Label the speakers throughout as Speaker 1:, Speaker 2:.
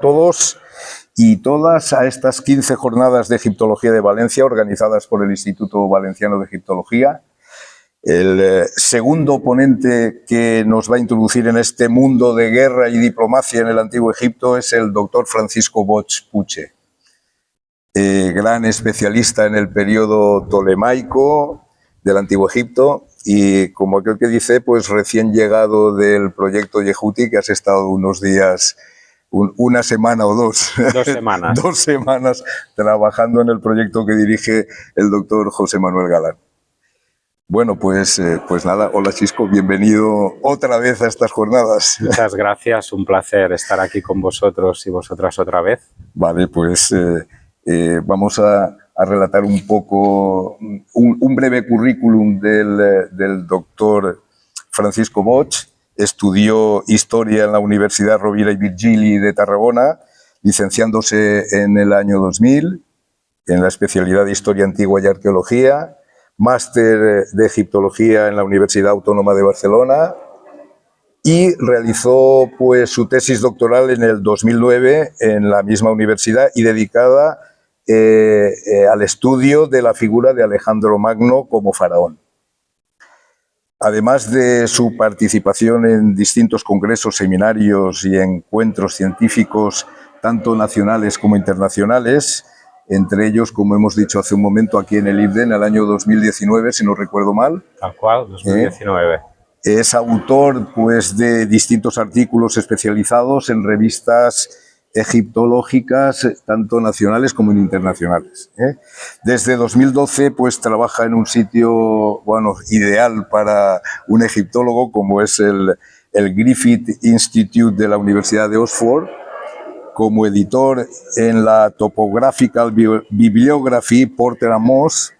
Speaker 1: todos y todas a estas 15 jornadas de Egiptología de Valencia organizadas por el Instituto Valenciano de Egiptología. El segundo ponente que nos va a introducir en este mundo de guerra y diplomacia en el Antiguo Egipto es el doctor Francisco Bosch Puche, gran especialista en el periodo tolemaico del Antiguo Egipto y, como aquel que dice, pues recién llegado del proyecto Yehuti, que has estado unos días, una semana o dos.
Speaker 2: 2 semanas.
Speaker 1: 2 semanas trabajando en el proyecto que dirige el doctor José Manuel Galán. Bueno, pues nada, hola Chisco, bienvenido otra vez a estas jornadas.
Speaker 2: Muchas gracias, un placer estar aquí con vosotros y vosotras otra vez.
Speaker 1: Vale, pues vamos a relatar un poco, un breve currículum del doctor Francisco Bosch. Estudió Historia en la Universidad Rovira i Virgili de Tarragona, licenciándose en el año 2000 en la especialidad de Historia Antigua y Arqueología, máster de Egiptología en la Universidad Autónoma de Barcelona y realizó pues su tesis doctoral en el 2009 en la misma universidad y dedicada al estudio de la figura de Alejandro Magno como faraón. Además de su participación en distintos congresos, seminarios y encuentros científicos, tanto nacionales como internacionales, entre ellos, como hemos dicho hace un momento, aquí en el IBDE, en el año 2019, si no recuerdo mal.
Speaker 2: Tal cual, 2019.
Speaker 1: Es autor pues, de distintos artículos especializados en revistas egiptológicas, tanto nacionales como internacionales. Desde 2012 pues, trabaja en un sitio ideal para un egiptólogo, como es el Griffith Institute de la Universidad de Oxford, como editor en la Topographical Bibliography Porter & Moss,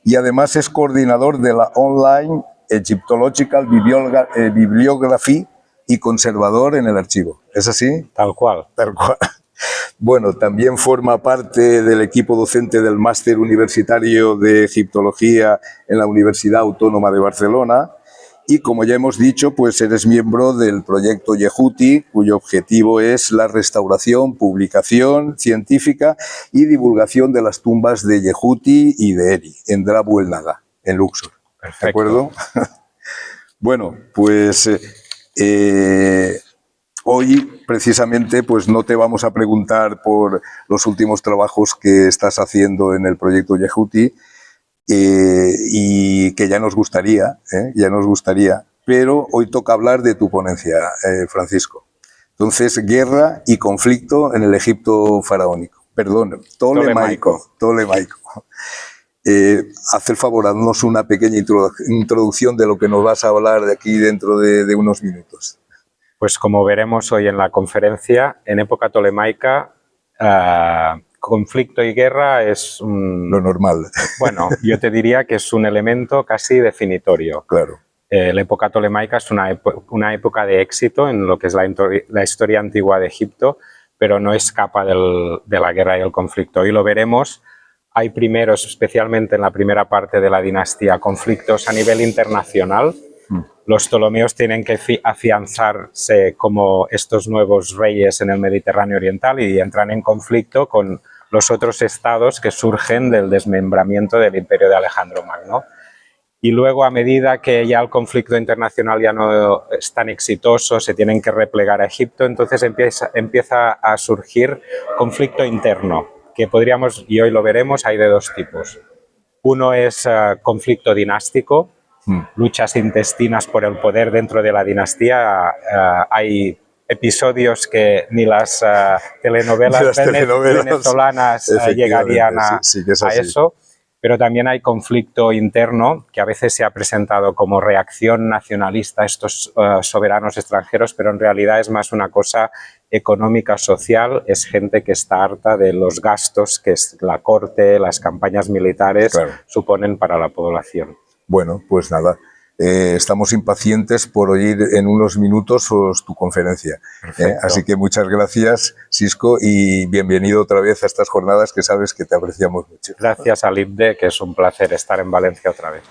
Speaker 1: y además es coordinador de la Online Egyptological Bibliography y conservador en el archivo. ¿Es así?
Speaker 2: Tal cual.
Speaker 1: Tal cual. Bueno, también forma parte del equipo docente del Máster Universitario de Egiptología en la Universidad Autónoma de Barcelona. Y como ya hemos dicho, pues eres miembro del proyecto Yehuti, cuyo objetivo es la restauración, publicación científica y divulgación de las tumbas de Yehuti y de Eri, en Drabu el Naga, en Luxor.
Speaker 2: Perfecto.
Speaker 1: ¿De acuerdo? Bueno, pues hoy precisamente pues no te vamos a preguntar por los últimos trabajos que estás haciendo en el proyecto Yehuti, y que ya nos gustaría, pero hoy toca hablar de tu ponencia, Francisco. Entonces, guerra y conflicto en el Egipto faraónico, perdón, tolemaico. Haz el favor, haznos una pequeña introducción de lo que nos vas a hablar de aquí dentro de unos minutos.
Speaker 2: Pues como veremos hoy en la conferencia, en época tolemaica, conflicto y guerra es
Speaker 1: lo normal.
Speaker 2: Bueno, yo te diría que es un elemento casi definitorio.
Speaker 1: Claro.
Speaker 2: La época tolemaica es una época de éxito en lo que es la historia antigua de Egipto, pero no escapa de la guerra y el conflicto. Y lo veremos. Hay primeros, especialmente en la primera parte de la dinastía, conflictos a nivel internacional. Los ptolomeos tienen que afianzarse como estos nuevos reyes en el Mediterráneo oriental y entran en conflicto con los otros estados que surgen del desmembramiento del imperio de Alejandro Magno. Y luego, a medida que ya el conflicto internacional ya no es tan exitoso, se tienen que replegar a Egipto, entonces empieza a surgir conflicto interno, que podríamos, y hoy lo veremos, hay de 2 tipos. Uno es conflicto dinástico, luchas intestinas por el poder dentro de la dinastía. Hay episodios que ni las telenovelas venezolanas llegarían a eso, pero también hay conflicto interno que a veces se ha presentado como reacción nacionalista a estos soberanos extranjeros, pero en realidad es más una cosa económica, social, es gente que está harta de los gastos que la corte, las campañas militares suponen para la población.
Speaker 1: Bueno, pues nada. Estamos impacientes por oír en unos minutos tu conferencia. Así que muchas gracias, Sisco, y bienvenido otra vez a estas jornadas que sabes que te apreciamos mucho.
Speaker 2: Gracias al IBDE, que es un placer estar en Valencia otra vez.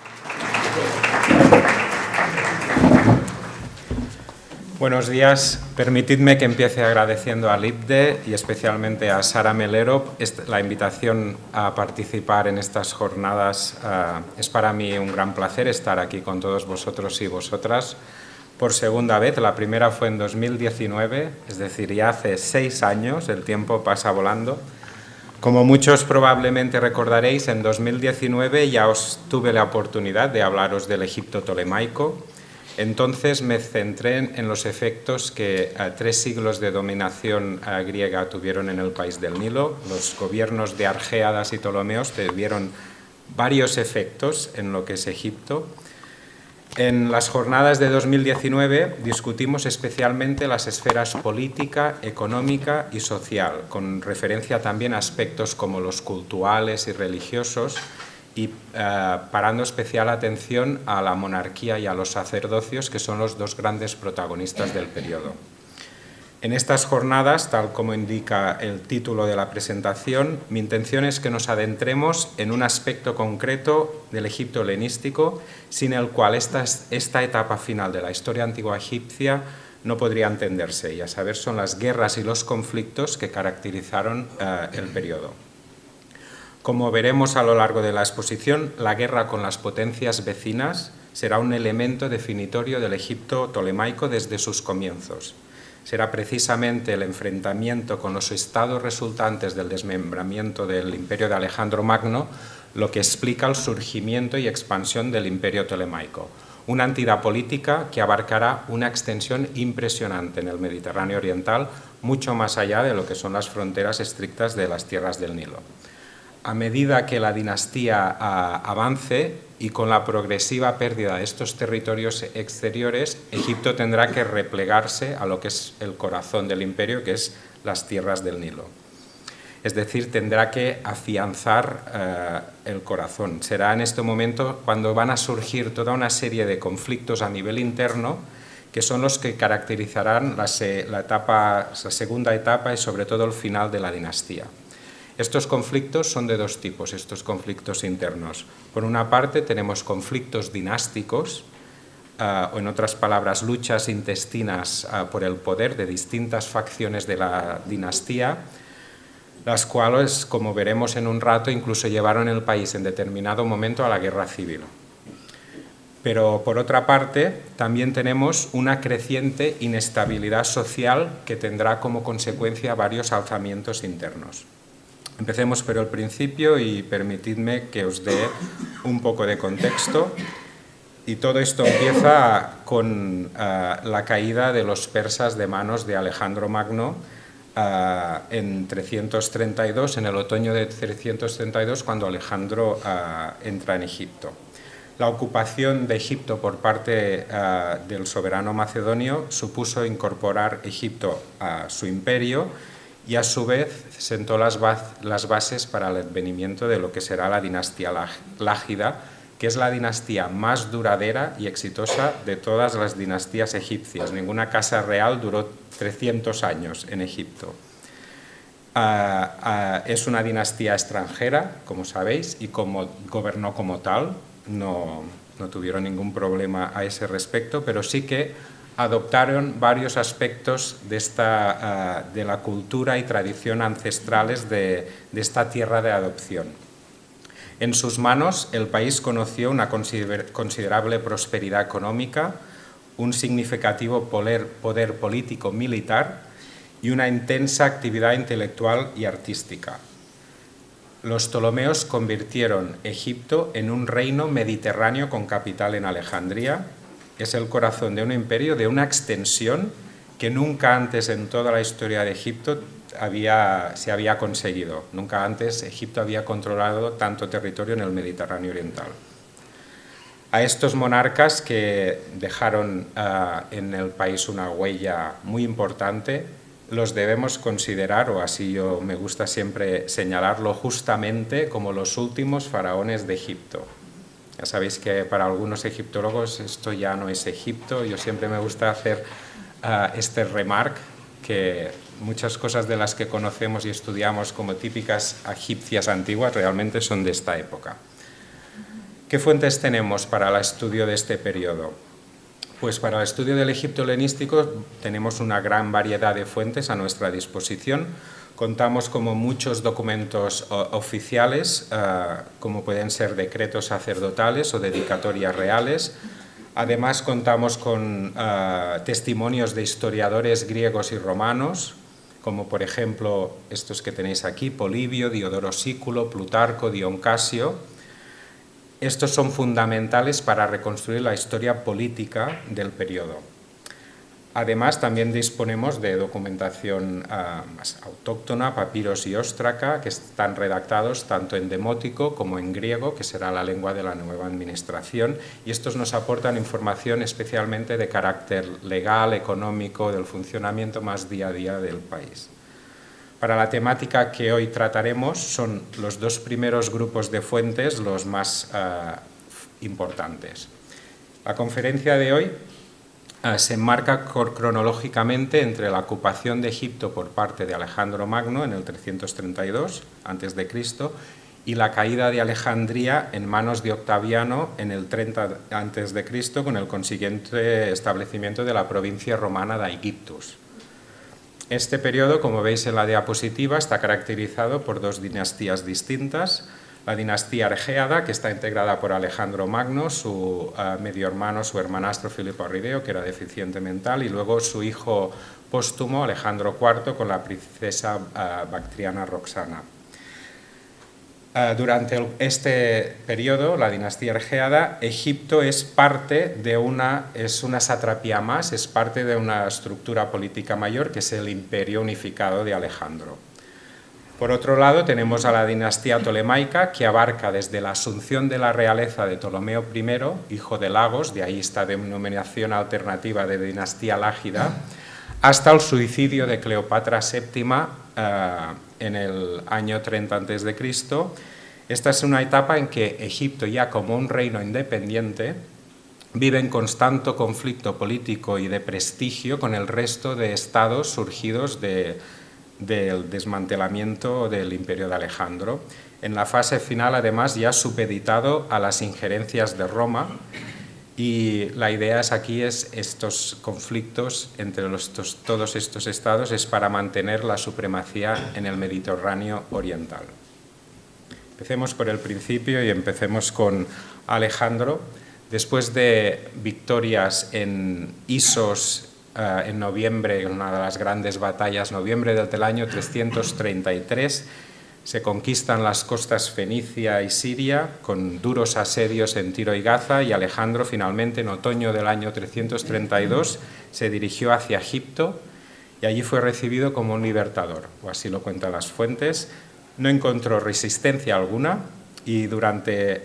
Speaker 2: Buenos días. Permitidme que empiece agradeciendo al IPDE y especialmente a Sara Melero la invitación a participar en estas jornadas. Es para mí un gran placer estar aquí con todos vosotros y vosotras por segunda vez. La primera fue en 2019, es decir, ya hace 6 años, el tiempo pasa volando. Como muchos probablemente recordaréis, en 2019 ya os tuve la oportunidad de hablaros del Egipto tolemaico. Entonces me centré en los efectos que 3 siglos de dominación griega tuvieron en el país del Nilo. Los gobiernos de Argéadas y Ptolomeos tuvieron varios efectos en lo que es Egipto. En las jornadas de 2019 discutimos especialmente las esferas política, económica y social, con referencia también a aspectos como los cultuales y religiosos, y parando especial atención a la monarquía y a los sacerdocios, que son los 2 grandes protagonistas del periodo. En estas jornadas, tal como indica el título de la presentación, mi intención es que nos adentremos en un aspecto concreto del Egipto helenístico, sin el cual esta etapa final de la historia antigua egipcia no podría entenderse, y a saber son las guerras y los conflictos que caracterizaron el periodo. Como veremos a lo largo de la exposición, la guerra con las potencias vecinas será un elemento definitorio del Egipto tolemaico desde sus comienzos. Será precisamente el enfrentamiento con los estados resultantes del desmembramiento del imperio de Alejandro Magno lo que explica el surgimiento y expansión del imperio tolemaico, una entidad política que abarcará una extensión impresionante en el Mediterráneo oriental, mucho más allá de lo que son las fronteras estrictas de las tierras del Nilo. A medida que la dinastía avance y con la progresiva pérdida de estos territorios exteriores, Egipto tendrá que replegarse a lo que es el corazón del imperio, que es las tierras del Nilo. Es decir, tendrá que afianzar el corazón. Será en este momento cuando van a surgir toda una serie de conflictos a nivel interno, que son los que caracterizarán la segunda etapa y sobre todo el final de la dinastía. Estos conflictos son de 2 tipos, estos conflictos internos. Por una parte tenemos conflictos dinásticos, o en otras palabras, luchas intestinas por el poder de distintas facciones de la dinastía, las cuales, como veremos en un rato, incluso llevaron el país en determinado momento a la guerra civil. Pero, por otra parte, también tenemos una creciente inestabilidad social que tendrá como consecuencia varios alzamientos internos. Empecemos por el principio y permitidme que os dé un poco de contexto. Y todo esto empieza con la caída de los persas de manos de Alejandro Magno en 332, en el otoño de 332, cuando Alejandro entra en Egipto. La ocupación de Egipto por parte del soberano macedonio supuso incorporar Egipto a su imperio, y a su vez sentó las bases para el advenimiento de lo que será la dinastía lágida, que es la dinastía más duradera y exitosa de todas las dinastías egipcias. Ninguna casa real duró 300 años en Egipto. Es una dinastía extranjera, como sabéis, y como gobernó como tal, no tuvieron ningún problema a ese respecto, pero sí que adoptaron varios aspectos de la cultura y tradición ancestrales de esta tierra de adopción. En sus manos, el país conoció una considerable prosperidad económica, un significativo poder político-militar y una intensa actividad intelectual y artística. Los Ptolomeos convirtieron Egipto en un reino mediterráneo con capital en Alejandría. Es el corazón de un imperio de una extensión que nunca antes en toda la historia de Egipto se había conseguido. Nunca antes Egipto había controlado tanto territorio en el Mediterráneo oriental. A estos monarcas que dejaron en el país una huella muy importante, los debemos considerar, o así yo me gusta siempre señalarlo justamente, como los últimos faraones de Egipto. Ya sabéis que para algunos egiptólogos esto ya no es Egipto. Yo siempre me gusta hacer este remark, que muchas cosas de las que conocemos y estudiamos como típicas egipcias antiguas realmente son de esta época. ¿Qué fuentes tenemos para el estudio de este periodo? Pues para el estudio del Egipto helenístico tenemos una gran variedad de fuentes a nuestra disposición. Contamos con muchos documentos oficiales, como pueden ser decretos sacerdotales o dedicatorias reales. Además contamos con testimonios de historiadores griegos y romanos, como por ejemplo estos que tenéis aquí, Polibio, Diodoro Sículo, Plutarco, Dion Casio. Estos son fundamentales para reconstruir la historia política del periodo. Además, también disponemos de documentación más autóctona, papiros y óstraca, que están redactados tanto en demótico como en griego, que será la lengua de la nueva administración, y estos nos aportan información especialmente de carácter legal, económico, del funcionamiento más día a día del país. Para la temática que hoy trataremos son los dos primeros grupos de fuentes los más importantes. La conferencia de hoy se enmarca cronológicamente entre la ocupación de Egipto por parte de Alejandro Magno en el 332 a.C. y la caída de Alejandría en manos de Octaviano en el 30 a.C. con el consiguiente establecimiento de la provincia romana de Aegyptus. Este periodo, como veis en la diapositiva, está caracterizado por dos dinastías distintas. La dinastía Argéada, que está integrada por Alejandro Magno, su medio hermano, su hermanastro Filipo Arrideo, que era deficiente mental, y luego su hijo póstumo, Alejandro IV, con la princesa bactriana Roxana. Durante este periodo, la dinastía Argéada, Egipto es parte de una satrapía más, es parte de una estructura política mayor que es el imperio unificado de Alejandro. Por otro lado, tenemos a la dinastía tolemaica, que abarca desde la asunción de la realeza de Ptolomeo I, hijo de Lagos, de ahí esta denominación alternativa de dinastía lágida, hasta el suicidio de Cleopatra VII en el año 30 a.C. Esta es una etapa en que Egipto, ya como un reino independiente, vive en constante conflicto político y de prestigio con el resto de estados surgidos del desmantelamiento del imperio de Alejandro. En la fase final, además, ya supeditado a las injerencias de Roma, y la idea aquí es estos conflictos entre todos estos estados es para mantener la supremacía en el Mediterráneo oriental. Empecemos por el principio y empecemos con Alejandro. Después de victorias en Isos en noviembre, en una de las grandes batallas, noviembre del año 333, se conquistan las costas Fenicia y Siria con duros asedios en Tiro y Gaza, y Alejandro finalmente en otoño del año 332 se dirigió hacia Egipto y allí fue recibido como un libertador, o así lo cuentan las fuentes. No encontró resistencia alguna y durante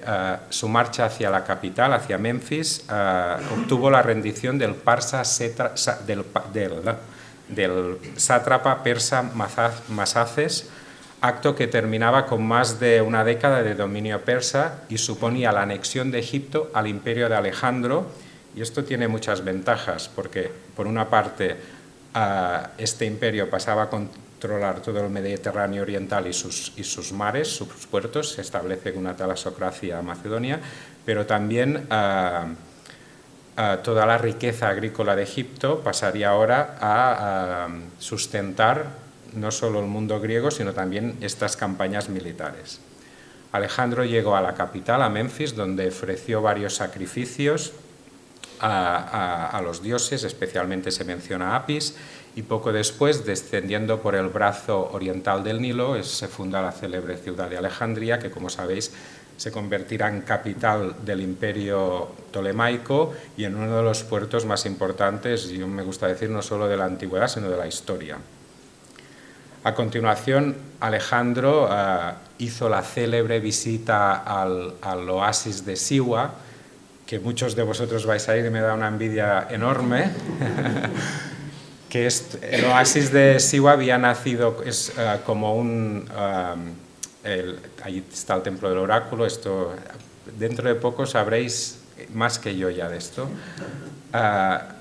Speaker 2: su marcha hacia la capital, hacia Memphis, obtuvo la rendición del sátrapa persa Masaces, acto que terminaba con más de una década de dominio persa y suponía la anexión de Egipto al imperio de Alejandro. Y esto tiene muchas ventajas, porque por una parte este imperio pasaba a controlar todo el Mediterráneo oriental y sus mares, sus puertos, se establece una talasocracia macedonia, pero también toda la riqueza agrícola de Egipto pasaría ahora a sustentar no solo el mundo griego, sino también estas campañas militares. Alejandro llegó a la capital, a Memphis, donde ofreció varios sacrificios a los dioses, especialmente se menciona a Apis, y poco después, descendiendo por el brazo oriental del Nilo, se funda la célebre ciudad de Alejandría, que, como sabéis, se convertirá en capital del imperio tolemaico y en uno de los puertos más importantes, y me gusta decir, no solo de la antigüedad, sino de la historia. A continuación, Alejandro hizo la célebre visita al oasis de Siwa, que muchos de vosotros vais a ir y me da una envidia enorme, que el oasis de Siwa había nacido como ahí está el templo del oráculo, esto dentro de poco sabréis más que yo ya de esto.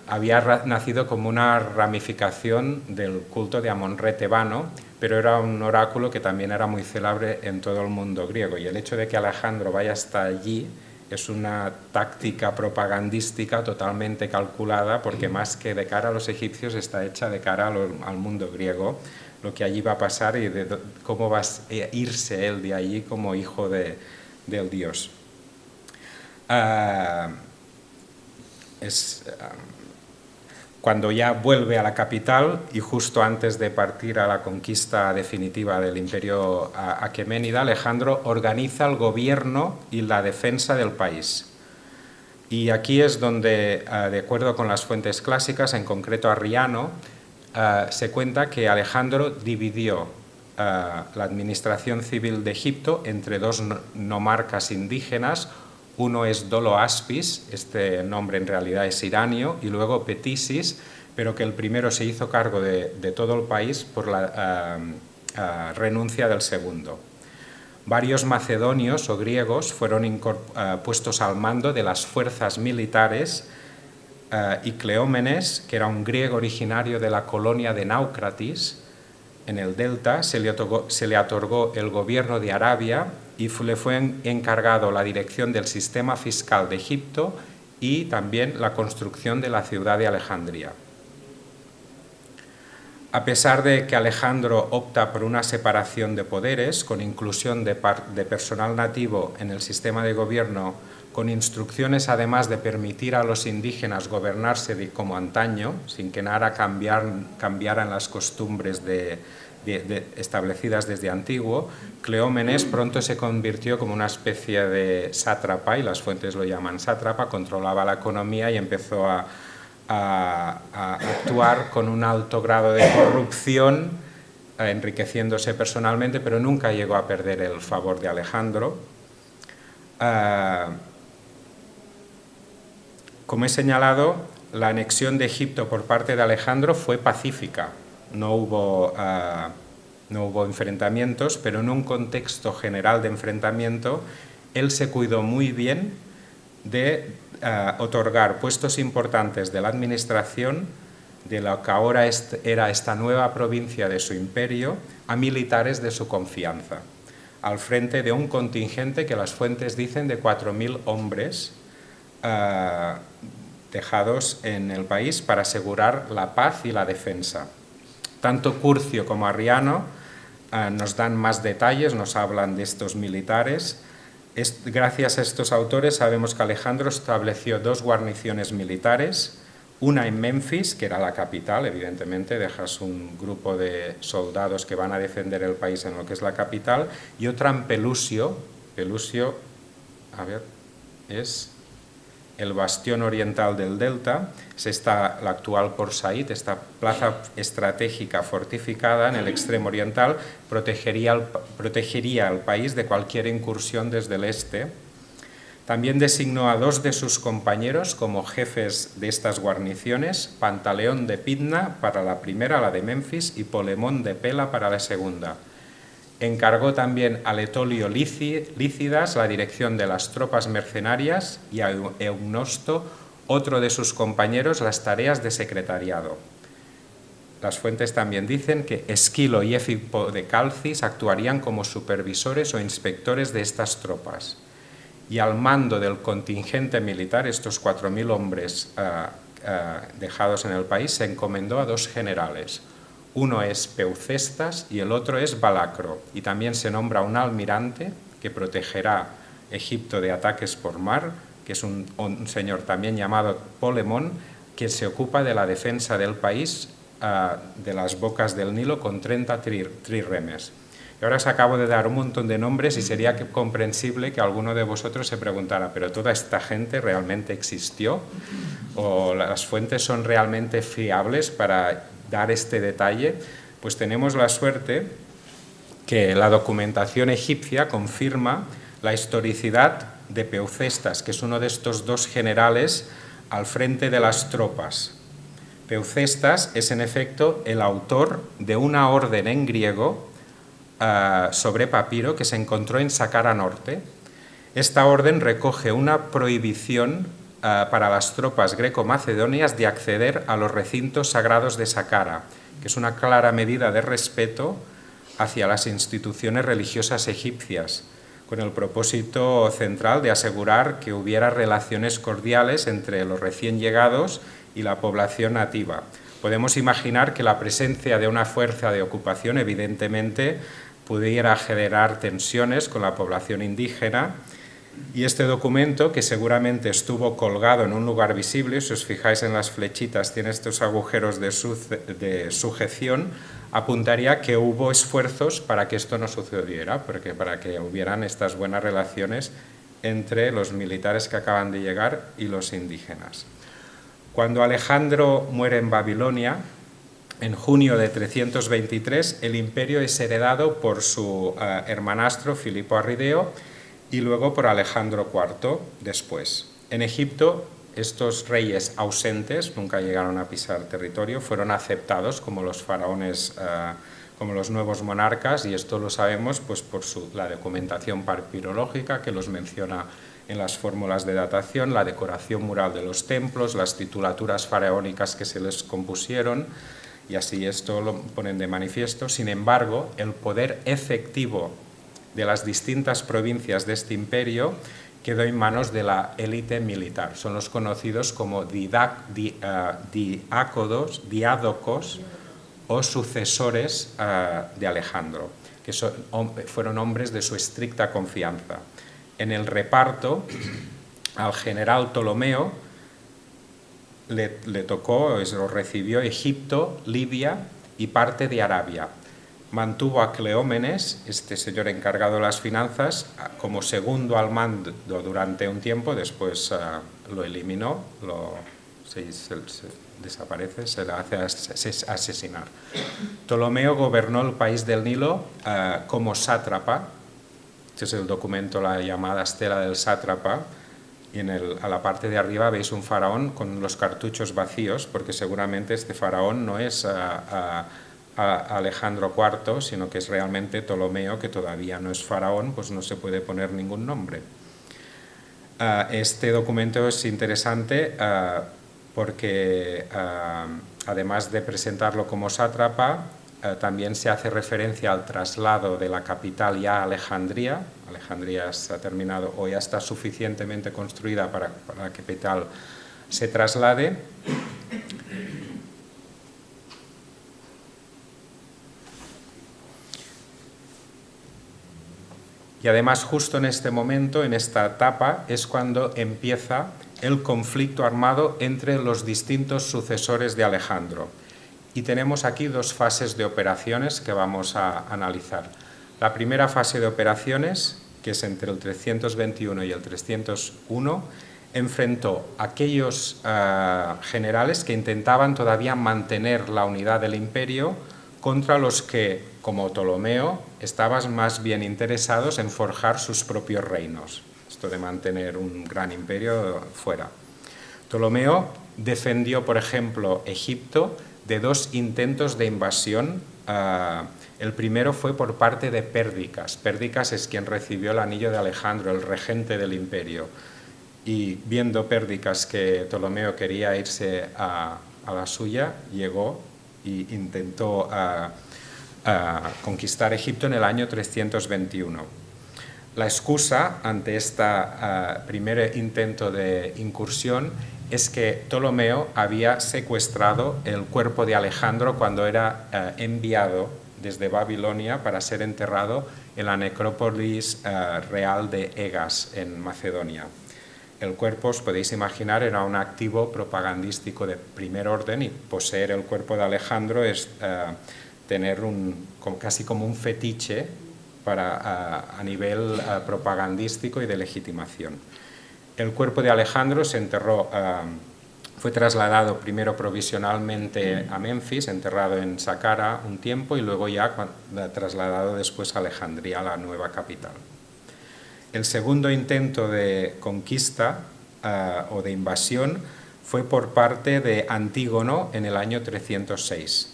Speaker 2: Había nacido como una ramificación del culto de Amon-Re tebano, pero era un oráculo que también era muy célebre en todo el mundo griego, y el hecho de que Alejandro vaya hasta allí Es una táctica propagandística totalmente calculada, porque más que de cara a los egipcios está hecha de cara al mundo griego, lo que allí va a pasar y de cómo va a irse él de allí como hijo del dios. Cuando ya vuelve a la capital y justo antes de partir a la conquista definitiva del imperio aqueménida, Alejandro organiza el gobierno y la defensa del país. Y aquí es donde, de acuerdo con las fuentes clásicas, en concreto Arriano, se cuenta que Alejandro dividió la administración civil de Egipto entre dos nomarcas indígenas. Uno es Dolo Aspis, este nombre en realidad es iranio, y luego Petisis, pero que el primero se hizo cargo de todo el país por la renuncia del segundo. Varios macedonios o griegos fueron puestos al mando de las fuerzas militares y Cleómenes, que era un griego originario de la colonia de Náucratis, en el delta, se le otorgó el gobierno de Arabia y le fue encargado la dirección del sistema fiscal de Egipto y también la construcción de la ciudad de Alejandría. A pesar de que Alejandro opta por una separación de poderes, con inclusión de personal nativo en el sistema de gobierno, con instrucciones además de permitir a los indígenas gobernarse como antaño, sin que nada cambiaran las costumbres establecidas desde antiguo, Cleómenes pronto se convirtió como una especie de sátrapa, y las fuentes lo llaman sátrapa, controlaba la economía y empezó a actuar con un alto grado de corrupción, enriqueciéndose personalmente, pero nunca llegó a perder el favor de Alejandro. Como he señalado, la anexión de Egipto por parte de Alejandro fue pacífica. No hubo enfrentamientos, pero en un contexto general de enfrentamiento, él se cuidó muy bien de otorgar puestos importantes de la administración de lo que ahora era esta nueva provincia de su imperio a militares de su confianza, al frente de un contingente que las fuentes dicen de 4.000 hombres dejados en el país para asegurar la paz y la defensa. Tanto Curcio como Arriano nos dan más detalles, nos hablan de estos militares. Gracias a estos autores sabemos que Alejandro estableció 2 guarniciones militares, una en Memphis, que era la capital, evidentemente dejas un grupo de soldados que van a defender el país en lo que es la capital, y otra en Pelusio. Pelusio, es el bastión oriental del delta, es la actual Port Said, esta plaza estratégica fortificada en el extremo oriental, protegería al país de cualquier incursión desde el este. También designó a 2 de sus compañeros como jefes de estas guarniciones, Pantaleón de Pidna para la primera, la de Memphis, y Polemón de Pela para la segunda. Encargó también a Letolio Lícidas la dirección de las tropas mercenarias y a Eunosto, otro de sus compañeros, las tareas de secretariado. Las fuentes también dicen que Esquilo y Éfipo de Calcis actuarían como supervisores o inspectores de estas tropas. Y al mando del contingente militar, estos 4.000 hombres dejados en el país, se encomendó a 2 generales. Uno es Peucestas y el otro es Balacro, y también se nombra un almirante que protegerá Egipto de ataques por mar, que es un señor también llamado Polemón, que se ocupa de la defensa del país de las bocas del Nilo con 30 trirremes. Y ahora os acabo de dar un montón de nombres y sería comprensible que alguno de vosotros se preguntara, ¿pero toda esta gente realmente existió? ¿O las fuentes son realmente fiables para dar este detalle? Pues tenemos la suerte que la documentación egipcia confirma la historicidad de Peucestas, que es uno de estos 2 generales al frente de las tropas. Peucestas es en efecto el autor de una orden en griego sobre papiro que se encontró en Saqqara Norte. Esta orden recoge una prohibición para las tropas greco-macedonias de acceder a los recintos sagrados de Saqqara, que es una clara medida de respeto hacia las instituciones religiosas egipcias, con el propósito central de asegurar que hubiera relaciones cordiales entre los recién llegados y la población nativa. Podemos imaginar que la presencia de una fuerza de ocupación evidentemente pudiera generar tensiones con la población indígena, y este documento, que seguramente estuvo colgado en un lugar visible, si os fijáis en las flechitas tiene estos agujeros de sujeción, apuntaría que hubo esfuerzos para que esto no sucediera, para que hubieran estas buenas relaciones entre los militares que acaban de llegar y los indígenas. Cuando Alejandro muere en Babilonia, en junio de 323, el imperio es heredado por su hermanastro Filipo Arrideo y luego por Alejandro IV después. En Egipto, estos reyes ausentes, nunca llegaron a pisar territorio, fueron aceptados como los faraones, como los nuevos monarcas, y esto lo sabemos pues, por la documentación papirológica que los menciona en las fórmulas de datación, la decoración mural de los templos, las titulaturas faraónicas que se les compusieron, y así esto lo ponen de manifiesto. Sin embargo, el poder efectivo de las distintas provincias de este imperio quedó en manos de la élite militar. Son los conocidos como diádocos o sucesores de Alejandro, que fueron hombres de su estricta confianza. En el reparto, al general Ptolomeo le tocó, lo recibió Egipto, Libia y parte de Arabia. Mantuvo a Cleómenes, este señor encargado de las finanzas, como segundo al mando durante un tiempo, después lo eliminó, desaparece, se le hace asesinar. Ptolomeo gobernó el país del Nilo como sátrapa. Este es el documento, la llamada Estela del Sátrapa, y a la parte de arriba veis un faraón con los cartuchos vacíos, porque seguramente este faraón no es Alejandro IV, sino que es realmente Ptolomeo, que todavía no es faraón, pues no se puede poner ningún nombre. Este documento es interesante porque, además de presentarlo como sátrapa, también se hace referencia al traslado de la capital ya a Alejandría. Alejandría se ha terminado o ya está suficientemente construida para que la capital se traslade. Y además, justo en este momento, en esta etapa, es cuando empieza el conflicto armado entre los distintos sucesores de Alejandro. Y tenemos aquí dos fases de operaciones que vamos a analizar. La primera fase de operaciones, que es entre el 321 y el 301, enfrentó a aquellos generales que intentaban todavía mantener la unidad del imperio contra los que, como Ptolomeo, estaban más bien interesados en forjar sus propios reinos. Esto de mantener un gran imperio fuera. Ptolomeo defendió, por ejemplo, Egipto de dos intentos de invasión. El primero fue por parte de Pérdicas. Pérdicas es quien recibió el anillo de Alejandro, el regente del imperio. Y viendo Pérdicas que Ptolomeo quería irse a la suya, llegó e intentó conquistar Egipto en el año 321. La excusa ante este primer intento de incursión es que Ptolomeo había secuestrado el cuerpo de Alejandro cuando era enviado desde Babilonia para ser enterrado en la necrópolis real de Egas, en Macedonia. El cuerpo, os podéis imaginar, era un activo propagandístico de primer orden, y poseer el cuerpo de Alejandro es tener casi como un fetiche a nivel propagandístico y de legitimación. El cuerpo de Alejandro se enterró, fue trasladado primero provisionalmente a Menfis, enterrado en Saqqara un tiempo, y luego ya trasladado después a Alejandría, la nueva capital. El segundo intento de conquista o de invasión fue por parte de Antígono en el año 306.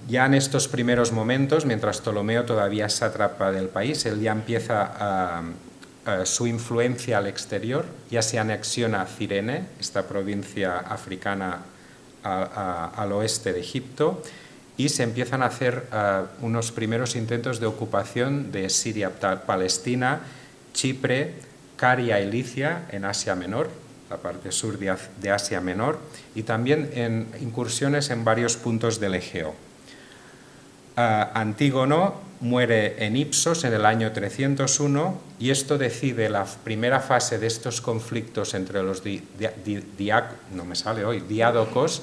Speaker 2: Ya en estos primeros momentos, mientras Ptolomeo todavía es sátrapa del país, él ya empieza su influencia al exterior, ya se anexiona Cirene, esta provincia africana al oeste de Egipto, y se empiezan a hacer unos primeros intentos de ocupación de Siria, Palestina, Chipre, Caria y Licia en Asia Menor, la parte sur de Asia Menor, y también en incursiones en varios puntos del Egeo. Antígono muere en Ipsos en el año 301 y esto decide la primera fase de estos conflictos entre los diádocos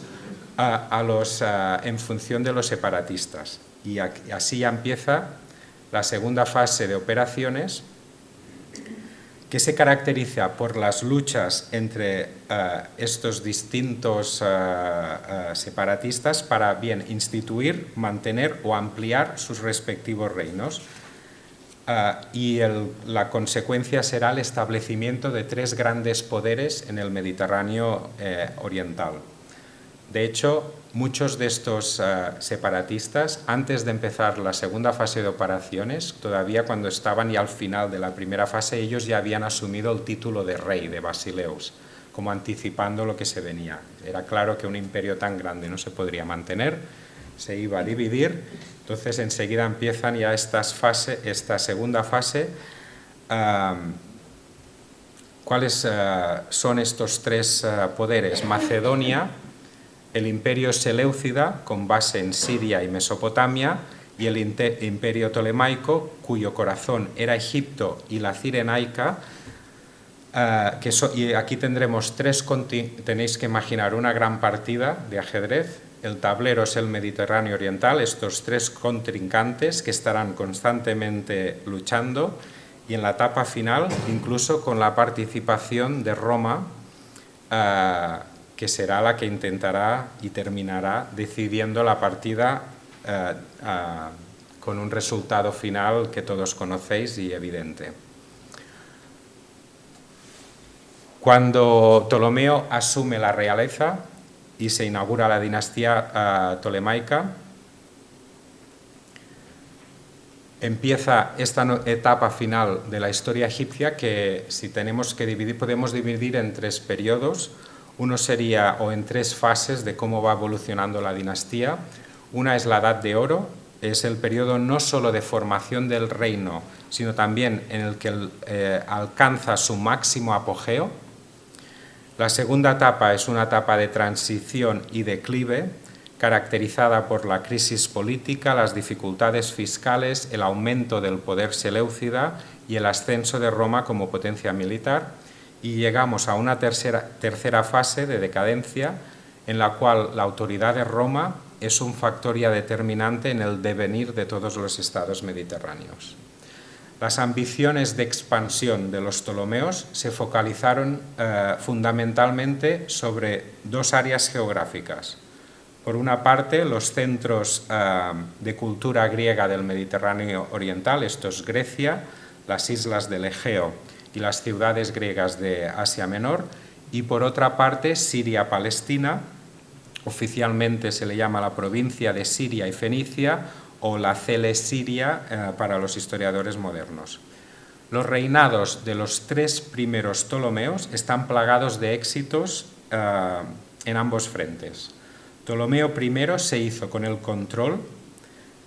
Speaker 2: en función de los separatistas. Y así ya empieza la segunda fase de operaciones, que se caracteriza por las luchas entre estos distintos separatistas para bien instituir, mantener o ampliar sus respectivos reinos. Y la consecuencia será el establecimiento de 3 grandes poderes en el Mediterráneo oriental. De hecho, muchos de estos separatistas, antes de empezar la segunda fase de operaciones, todavía cuando estaban ya al final de la primera fase, ellos ya habían asumido el título de rey, de Basileus, como anticipando lo que se venía. Era claro que un imperio tan grande no se podría mantener, se iba a dividir, entonces enseguida empiezan ya esta segunda fase. ¿Cuáles son estos 3 poderes? Macedonia, el imperio seleucida, con base en Siria y Mesopotamia, y el imperio tolemaico, cuyo corazón era Egipto y la Cirenaica, y aquí tendremos tenéis que imaginar una gran partida de ajedrez. El tablero es el Mediterráneo oriental, estos 3 contrincantes que estarán constantemente luchando, y en la etapa final, incluso con la participación de Roma, que será la que intentará y terminará decidiendo la partida con un resultado final que todos conocéis y evidente. Cuando Ptolomeo asume la realeza y se inaugura la dinastía tolemaica, empieza esta etapa final de la historia egipcia que, si tenemos que dividir, podemos dividir en 3 periodos. Uno sería, o en 3 fases de cómo va evolucionando la dinastía. Una es la Edad de Oro, es el periodo no solo de formación del reino, sino también en el que alcanza su máximo apogeo. La segunda etapa es una etapa de transición y declive, caracterizada por la crisis política, las dificultades fiscales, el aumento del poder seleucida y el ascenso de Roma como potencia militar. Y llegamos a una tercera fase de decadencia, en la cual la autoridad de Roma es un factor ya determinante en el devenir de todos los estados mediterráneos. Las ambiciones de expansión de los Ptolomeos se focalizaron fundamentalmente sobre 2 áreas geográficas. Por una parte, los centros de cultura griega del Mediterráneo oriental, esto es Grecia, las islas del Egeo y las ciudades griegas de Asia Menor, y por otra parte Siria-Palestina, oficialmente se le llama la provincia de Siria y Fenicia o la Celesiria para los historiadores modernos. Los reinados de los 3 primeros Ptolomeos están plagados de éxitos en ambos frentes. Ptolomeo I se hizo con el control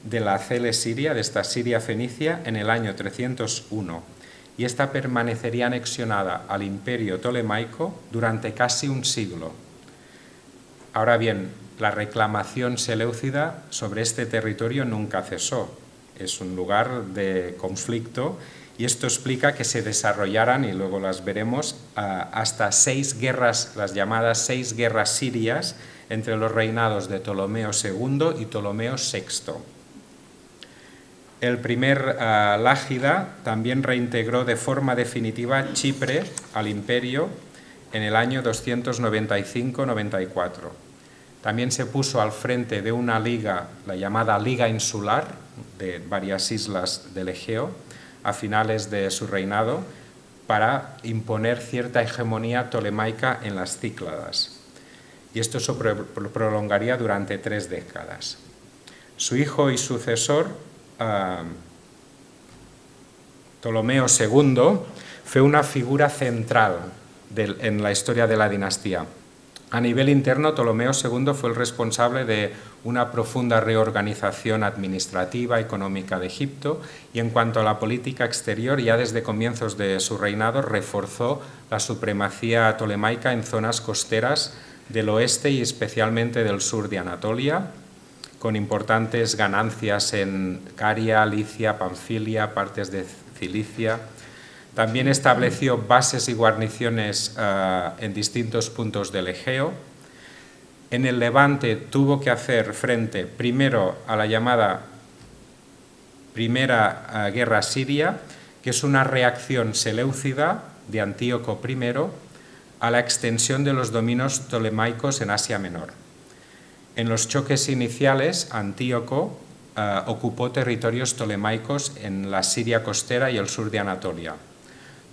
Speaker 2: de la Celesiria, de esta Siria Fenicia, en el año 301. Y esta permanecería anexionada al imperio tolemaico durante casi un siglo. Ahora bien, la reclamación seleucida sobre este territorio nunca cesó. Es un lugar de conflicto y esto explica que se desarrollaran, y luego las veremos, hasta 6 guerras, las llamadas 6 guerras sirias, entre los reinados de Ptolomeo II y Ptolomeo VI. El primer Lágida también reintegró de forma definitiva Chipre al imperio en el año 295-94. También se puso al frente de una liga, la llamada Liga Insular, de varias islas del Egeo, a finales de su reinado, para imponer cierta hegemonía tolemaica en las Cícladas. Y esto se prolongaría durante 3 décadas. Su hijo y sucesor, Ptolomeo II, fue una figura central en la historia de la dinastía. A nivel interno, Ptolomeo II fue el responsable de una profunda reorganización administrativa, económica de Egipto, y en cuanto a la política exterior, ya desde comienzos de su reinado reforzó la supremacía tolemaica en zonas costeras del oeste y especialmente del sur de Anatolia, con importantes ganancias en Caria, Licia, Panfilia, partes de Cilicia. También estableció bases y guarniciones en distintos puntos del Egeo. En el Levante tuvo que hacer frente primero a la llamada Primera Guerra Siria, que es una reacción seleucida de Antíoco I a la extensión de los dominios ptolemaicos en Asia Menor. En los choques iniciales, Antíoco ocupó territorios ptolemaicos en la Siria costera y el sur de Anatolia.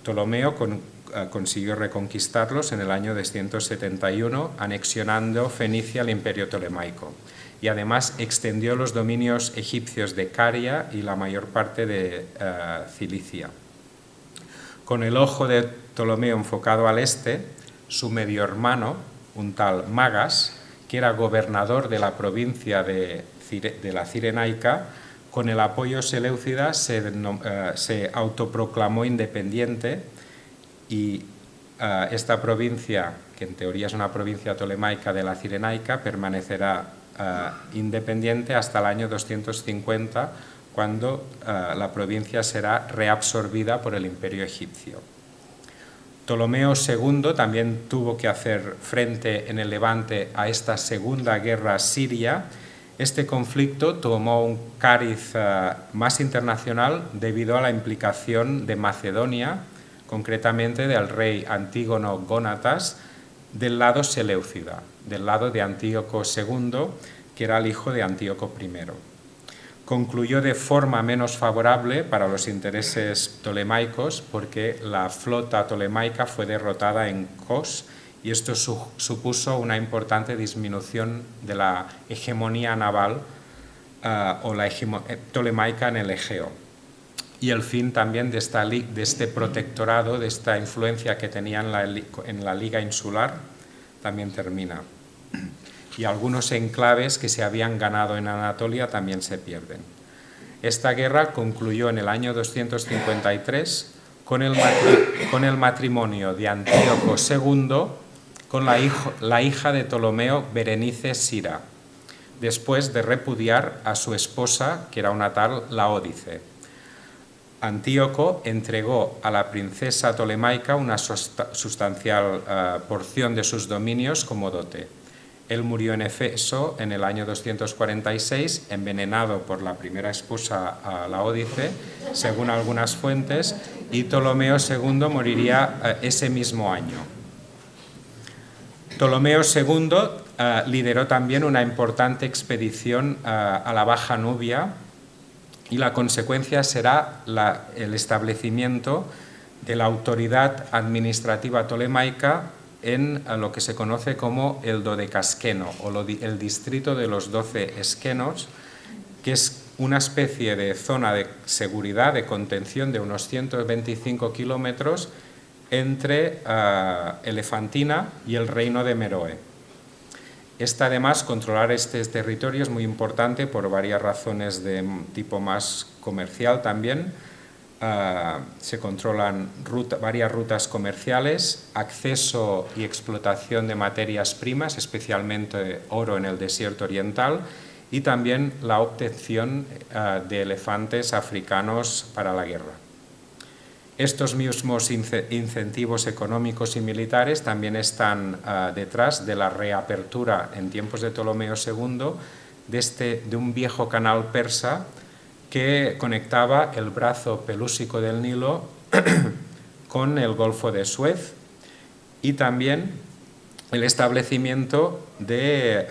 Speaker 2: Ptolomeo consiguió reconquistarlos en el año 271, anexionando Fenicia al imperio tolemaico, y además extendió los dominios egipcios de Caria y la mayor parte de Cilicia. Con el ojo de Ptolomeo enfocado al este, su medio hermano, un tal Magas, que era gobernador de la provincia de la Cirenaica, con el apoyo seleucida se autoproclamó independiente, y esta provincia, que en teoría es una provincia tolemaica de la Cirenaica, permanecerá independiente hasta el año 250, cuando la provincia será reabsorbida por el imperio egipcio. Ptolomeo II también tuvo que hacer frente en el Levante a esta segunda guerra siria. Este conflicto tomó un cariz más internacional debido a la implicación de Macedonia, concretamente del rey Antígono Gónatas, del lado seleucida, del lado de Antíoco II, que era el hijo de Antíoco I. Concluyó de forma menos favorable para los intereses ptolemaicos, porque la flota tolemaica fue derrotada en Kos, y esto supuso una importante disminución de la hegemonía naval o la tolemaica en el Egeo, y el fin también de este protectorado, de esta influencia que tenía en la Liga Insular, también termina. Y algunos enclaves que se habían ganado en Anatolia también se pierden. Esta guerra concluyó en el año 253 con el matrimonio de Antíoco II con la hija de Ptolomeo, Berenice Sira, después de repudiar a su esposa, que era una tal Laódice. Antíoco entregó a la princesa tolemaica una sustancial porción de sus dominios como dote. Él murió en Éfeso en el año 246, envenenado por la primera esposa, Laódice, según algunas fuentes, y Ptolomeo II moriría ese mismo año. Ptolomeo II lideró también una importante expedición a la Baja Nubia, y la consecuencia será el establecimiento de la autoridad administrativa tolemaica en lo que se conoce como el Dodecasqueno, o el distrito de los 12 esquenos, que es una especie de zona de seguridad, de contención de unos 125 kilómetros entre Elefantina y el reino de Meroe. Además, controlar este territorio es muy importante por varias razones de tipo más comercial también. Se controlan varias rutas comerciales, acceso y explotación de materias primas, especialmente oro en el desierto oriental, y también la obtención de elefantes africanos para la guerra. Estos mismos incentivos económicos y militares también están detrás de la reapertura en tiempos de Ptolomeo II de un viejo canal persa que conectaba el brazo pelúsico del Nilo con el Golfo de Suez, y también el establecimiento de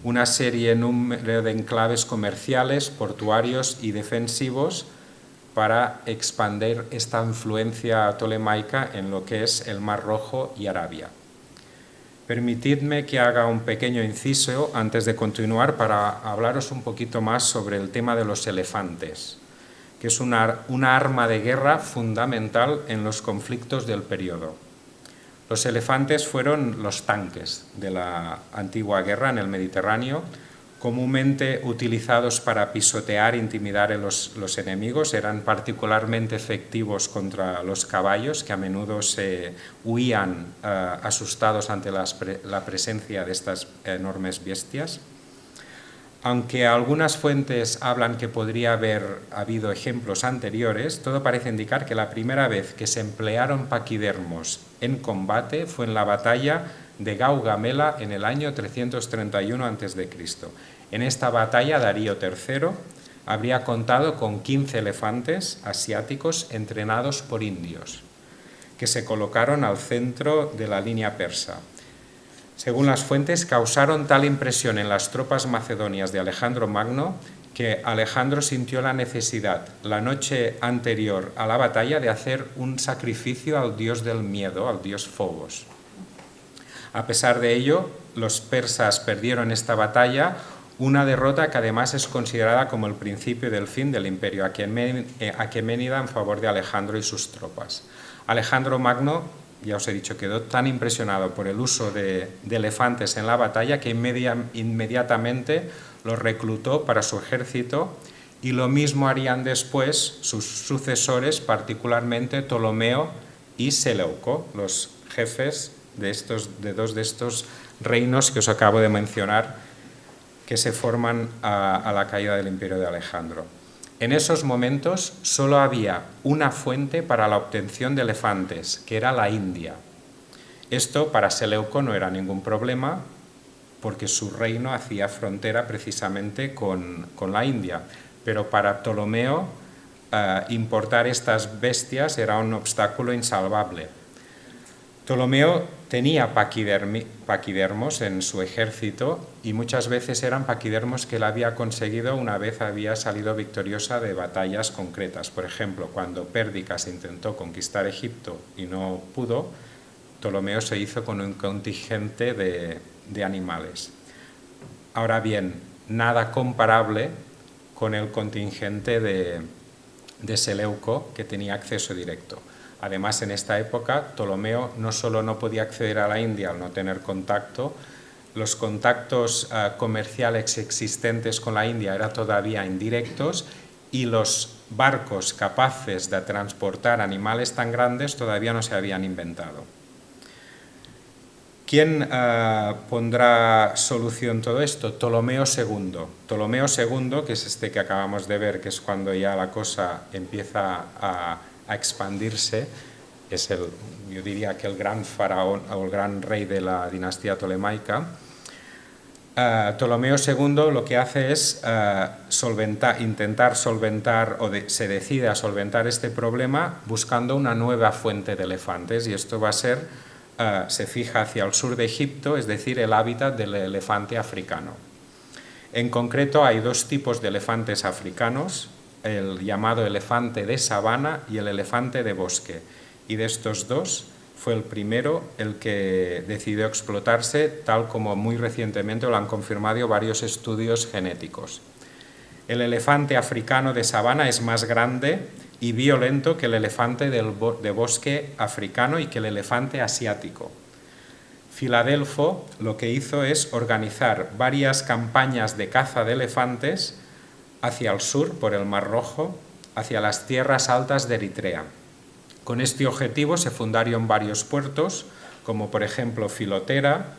Speaker 2: una serie número de enclaves comerciales, portuarios y defensivos para expandir esta influencia tolemaica en lo que es el Mar Rojo y Arabia. Permitidme que haga un pequeño inciso antes de continuar para hablaros un poquito más sobre el tema de los elefantes, que es una arma de guerra fundamental en los conflictos del periodo. Los elefantes fueron los tanques de la antigua guerra en el Mediterráneo, comúnmente utilizados para pisotear e intimidar a los enemigos. Eran particularmente efectivos contra los caballos, que a menudo se huían asustados ante la presencia de estas enormes bestias. Aunque algunas fuentes hablan que podría haber habido ejemplos anteriores, todo parece indicar que la primera vez que se emplearon paquidermos en combate fue en la batalla de Gaugamela en el año 331 a.C. En esta batalla Darío III habría contado con 15 elefantes asiáticos entrenados por indios, que se colocaron al centro de la línea persa. Según las fuentes, causaron tal impresión en las tropas macedonias de Alejandro Magno que Alejandro sintió la necesidad, la noche anterior a la batalla, de hacer un sacrificio al dios del miedo, al dios Fobos. A pesar de ello, los persas perdieron esta batalla, una derrota que además es considerada como el principio del fin del imperio aqueménida en favor de Alejandro y sus tropas. Alejandro Magno, ya os he dicho, quedó tan impresionado por el uso de elefantes en la batalla que inmediatamente los reclutó para su ejército, y lo mismo harían después sus sucesores, particularmente Ptolomeo y Seleuco, los jefes de dos de estos reinos que os acabo de mencionar, que se forman a la caída del imperio de Alejandro. En esos momentos solo había una fuente para la obtención de elefantes, que era la India. Esto para Seleuco no era ningún problema, porque su reino hacía frontera precisamente con la India. Pero para Ptolomeo importar estas bestias era un obstáculo insalvable. Ptolomeo tenía paquidermos en su ejército, y muchas veces eran paquidermos que él había conseguido una vez había salido victoriosa de batallas concretas. Por ejemplo, cuando Pérdicas intentó conquistar Egipto y no pudo, Ptolomeo se hizo con un contingente de animales. Ahora bien, nada comparable con el contingente de Seleuco, que tenía acceso directo. Además, en esta época, Ptolomeo no solo no podía acceder a la India al no tener contacto, los contactos comerciales existentes con la India eran todavía indirectos, y los barcos capaces de transportar animales tan grandes todavía no se habían inventado. ¿Quién pondrá solución a todo esto? Ptolomeo II. Ptolomeo II, que es este que acabamos de ver, que es cuando ya la cosa empieza a expandirse, es yo diría que el gran faraón o el gran rey de la dinastía tolemaica. Ptolomeo II lo que hace es intentar solventar, se decide a solventar este problema buscando una nueva fuente de elefantes, y esto va a ser, se fija hacia el sur de Egipto, es decir, el hábitat del elefante africano. En concreto hay dos tipos de elefantes africanos, el llamado elefante de sabana y el elefante de bosque, y de estos dos fue el primero el que decidió explotarse, tal como muy recientemente lo han confirmado varios estudios genéticos. El elefante africano de sabana es más grande y violento que el elefante de bosque africano y que el elefante asiático. Filadelfo lo que hizo es organizar varias campañas de caza de elefantes hacia el sur, por el Mar Rojo, hacia las tierras altas de Eritrea. Con este objetivo se fundaron varios puertos, como por ejemplo Filotera,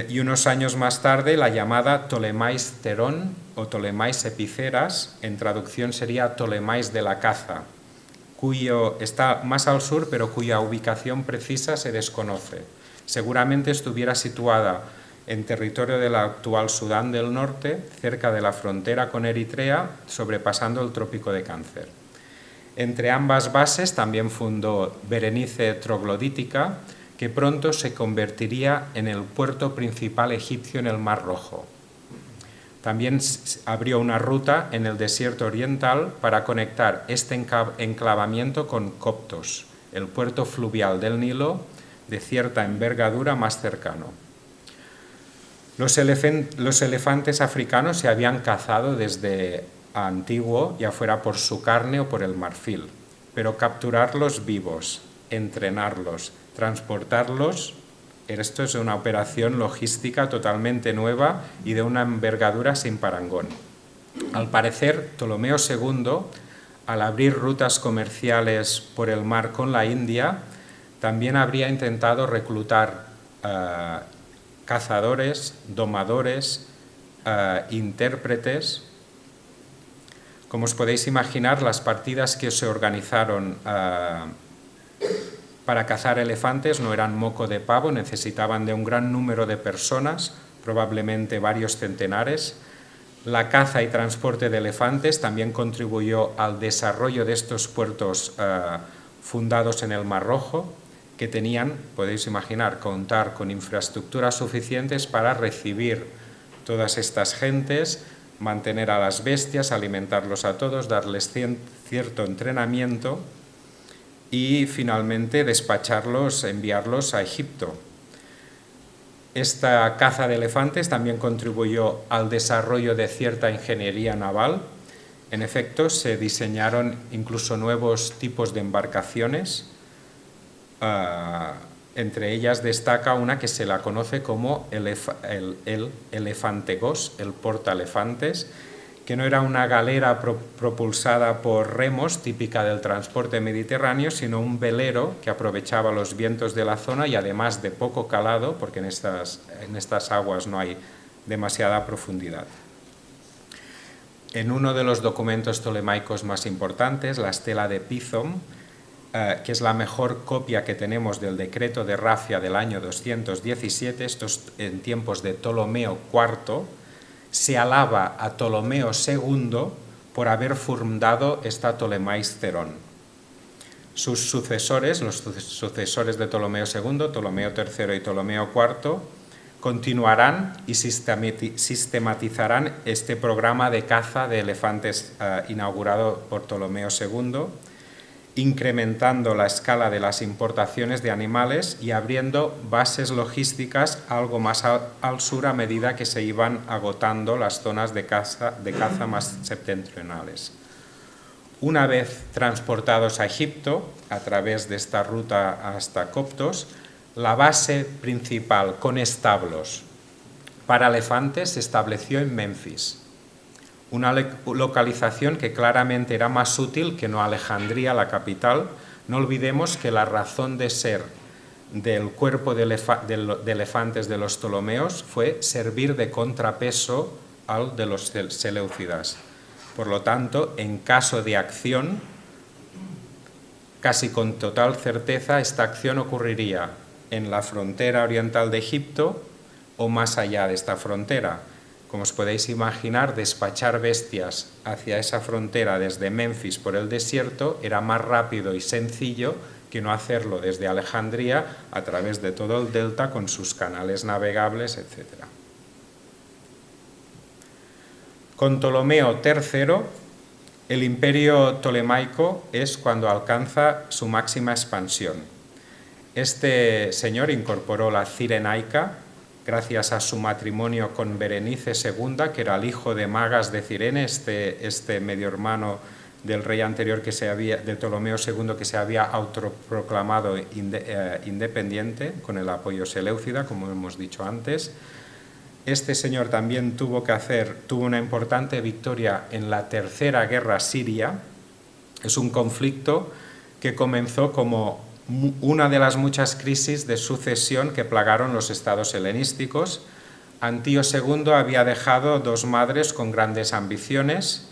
Speaker 2: y unos años más tarde la llamada Ptolemais Terón o Ptolemais Epiceras, en traducción sería Ptolemais de la caza, cuyo está más al sur pero cuya ubicación precisa se desconoce. Seguramente estuviera situada en territorio del actual Sudán del Norte, cerca de la frontera con Eritrea, sobrepasando el Trópico de Cáncer. Entre ambas bases también fundó Berenice Troglodítica, que pronto se convertiría en el puerto principal egipcio en el Mar Rojo. También abrió una ruta en el desierto oriental para conectar este enclavamiento con Coptos, el puerto fluvial del Nilo de cierta envergadura más cercano. Los elefantes africanos se habían cazado desde antiguo, ya fuera por su carne o por el marfil, pero capturarlos vivos, entrenarlos, transportarlos. Esto es una operación logística totalmente nueva y de una envergadura sin parangón. Al parecer, Ptolomeo II, al abrir rutas comerciales por el mar con la India, también habría intentado reclutar cazadores, domadores, intérpretes. Como os podéis imaginar, las partidas que se organizaron para cazar elefantes no eran moco de pavo, necesitaban de un gran número de personas, probablemente varios centenares. La caza y transporte de elefantes también contribuyó al desarrollo de estos puertos fundados en el Mar Rojo, que tenían, podéis imaginar, contar con infraestructuras suficientes para recibir todas estas gentes, mantener a las bestias, alimentarlos a todos, darles cierto entrenamiento y finalmente despacharlos, enviarlos a Egipto. Esta caza de elefantes también contribuyó al desarrollo de cierta ingeniería naval. En efecto, se diseñaron incluso nuevos tipos de embarcaciones. Entre ellas destaca una que se la conoce como el elefantegos, el portaelefantes, que no era una galera propulsada por remos típica del transporte mediterráneo, sino un velero que aprovechaba los vientos de la zona y además de poco calado, porque en estas aguas no hay demasiada profundidad. En uno de los documentos ptolemaicos más importantes, la estela de Pithom, que es la mejor copia que tenemos del decreto de Rafia del año 217, estos en tiempos de Ptolomeo IV, se alaba a Ptolomeo II por haber fundado esta Ptolemais Cerón. Sus sucesores, los sucesores de Ptolomeo II, Ptolomeo III y Ptolomeo IV, continuarán y sistematizarán este programa de caza de elefantes inaugurado por Ptolomeo II, incrementando la escala de las importaciones de animales y abriendo bases logísticas algo más al sur a medida que se iban agotando las zonas de caza más septentrionales. Una vez transportados a Egipto, a través de esta ruta hasta Coptos, la base principal con establos para elefantes se estableció en Memphis, una localización que claramente era más útil que no Alejandría, la capital. No olvidemos que la razón de ser del cuerpo de elefantes de los Ptolomeos fue servir de contrapeso al de los seleucidas. Por lo tanto, en caso de acción, casi con total certeza, esta acción ocurriría en la frontera oriental de Egipto o más allá de esta frontera. Como os podéis imaginar, despachar bestias hacia esa frontera desde Memphis por el desierto era más rápido y sencillo que no hacerlo desde Alejandría a través de todo el delta con sus canales navegables, etc. Con Ptolomeo III, el imperio ptolemaico es cuando alcanza su máxima expansión. Este señor incorporó la Cirenaica, gracias a su matrimonio con Berenice II, que era el hijo de Magas de Cirene, este medio hermano del rey anterior de Ptolomeo II, que se había autoproclamado independiente con el apoyo seleucida, como hemos dicho antes. Este señor también tuvo una importante victoria en la Tercera Guerra Siria. Es un conflicto que comenzó como una de las muchas crisis de sucesión que plagaron los estados helenísticos. Antío II había dejado dos madres con grandes ambiciones,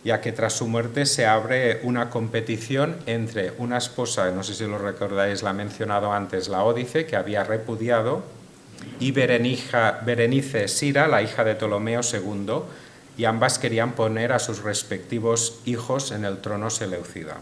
Speaker 2: ya que tras su muerte se abre una competición entre una esposa, no sé si lo recordáis, la he mencionado antes, Laódice, que había repudiado, y Berenice Sira, la hija de Ptolomeo II, y ambas querían poner a sus respectivos hijos en el trono seleucida.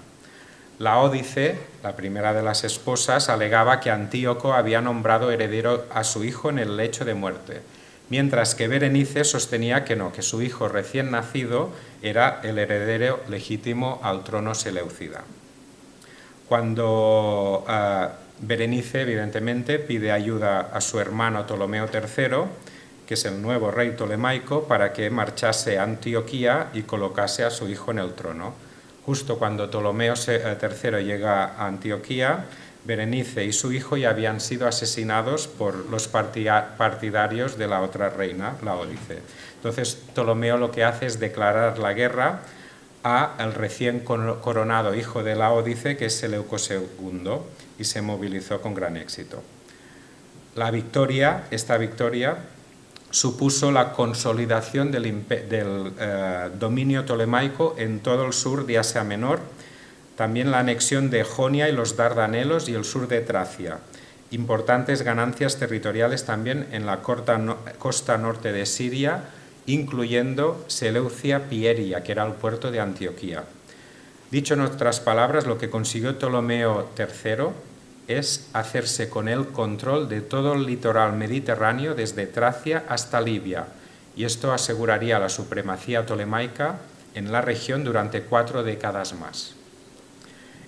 Speaker 2: Laódice, la primera de las esposas, alegaba que Antíoco había nombrado heredero a su hijo en el lecho de muerte, mientras que Berenice sostenía que no, que su hijo recién nacido era el heredero legítimo al trono seleucida. Cuando Berenice, evidentemente, pide ayuda a su hermano Ptolomeo III, que es el nuevo rey ptolemaico, para que marchase a Antioquía y colocase a su hijo en el trono. Justo cuando Ptolomeo III llega a Antioquía, Berenice y su hijo ya habían sido asesinados por los partidarios de la otra reina, Laódice. Entonces Ptolomeo lo que hace es declarar la guerra al recién coronado hijo de Laódice, que es Seleuco II, y se movilizó con gran éxito. Esta victoria supuso la consolidación del dominio tolemaico en todo el sur de Asia Menor, también la anexión de Jonia y los Dardanelos y el sur de Tracia, importantes ganancias territoriales también en la costa norte de Siria, incluyendo Seleucia Pieria, que era el puerto de Antioquía. Dicho en otras palabras, lo que consiguió Ptolomeo III es hacerse con el control de todo el litoral mediterráneo desde Tracia hasta Libia, y esto aseguraría la supremacía tolemaica en la región durante 4 décadas más.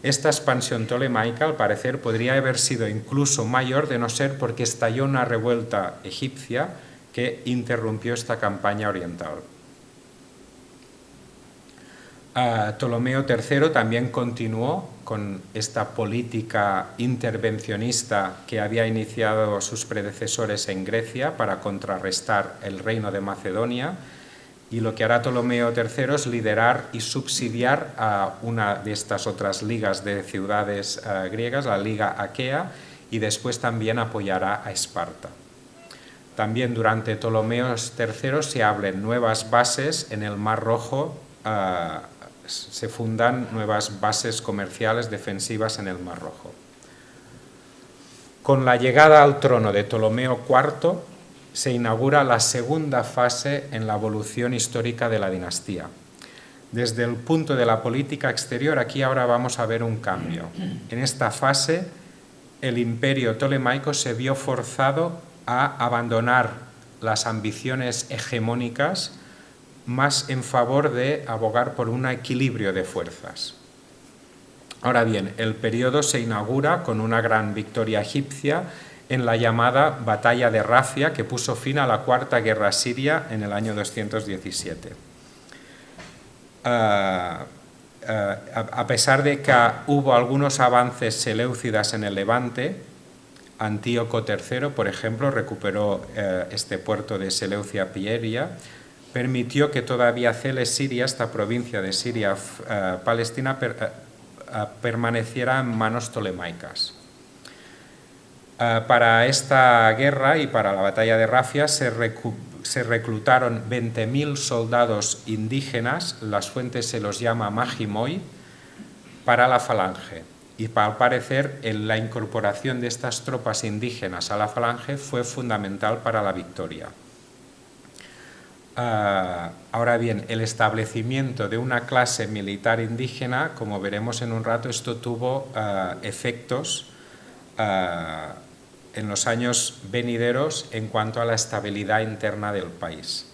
Speaker 2: Esta expansión tolemaica, al parecer, podría haber sido incluso mayor de no ser porque estalló una revuelta egipcia que interrumpió esta campaña oriental. Ptolomeo III también continuó con esta política intervencionista que había iniciado sus predecesores en Grecia para contrarrestar el reino de Macedonia, y lo que hará Ptolomeo III es liderar y subsidiar a una de estas otras ligas de ciudades griegas, la Liga Aquea, y después también apoyará a Esparta. También durante Ptolomeo III se abren nuevas bases en el Mar Rojo, se fundan nuevas bases comerciales defensivas en el Mar Rojo. Con la llegada al trono de Ptolomeo IV, se inaugura la segunda fase en la evolución histórica de la dinastía. Desde el punto de la política exterior, aquí ahora vamos a ver un cambio. En esta fase, el imperio tolemaico se vio forzado a abandonar las ambiciones hegemónicas más en favor de abogar por un equilibrio de fuerzas. Ahora bien, el periodo se inaugura con una gran victoria egipcia en la llamada Batalla de Rafia, que puso fin a la Cuarta Guerra Siria en el año 217. A pesar de que hubo algunos avances seleucidas en el Levante, Antíoco III, por ejemplo, recuperó este puerto de Seleucia Pieria, permitió que todavía Celes Siria, esta provincia de Siria Palestina, permaneciera en manos tolemaicas. Para esta guerra y para la batalla de Rafia se reclutaron 20.000 soldados indígenas, las fuentes se los llama magimoi, para la falange. Y al parecer la incorporación de estas tropas indígenas a la falange fue fundamental para la victoria. Ahora bien, el establecimiento de una clase militar indígena, como veremos en un rato, esto tuvo efectos en los años venideros en cuanto a la estabilidad interna del país.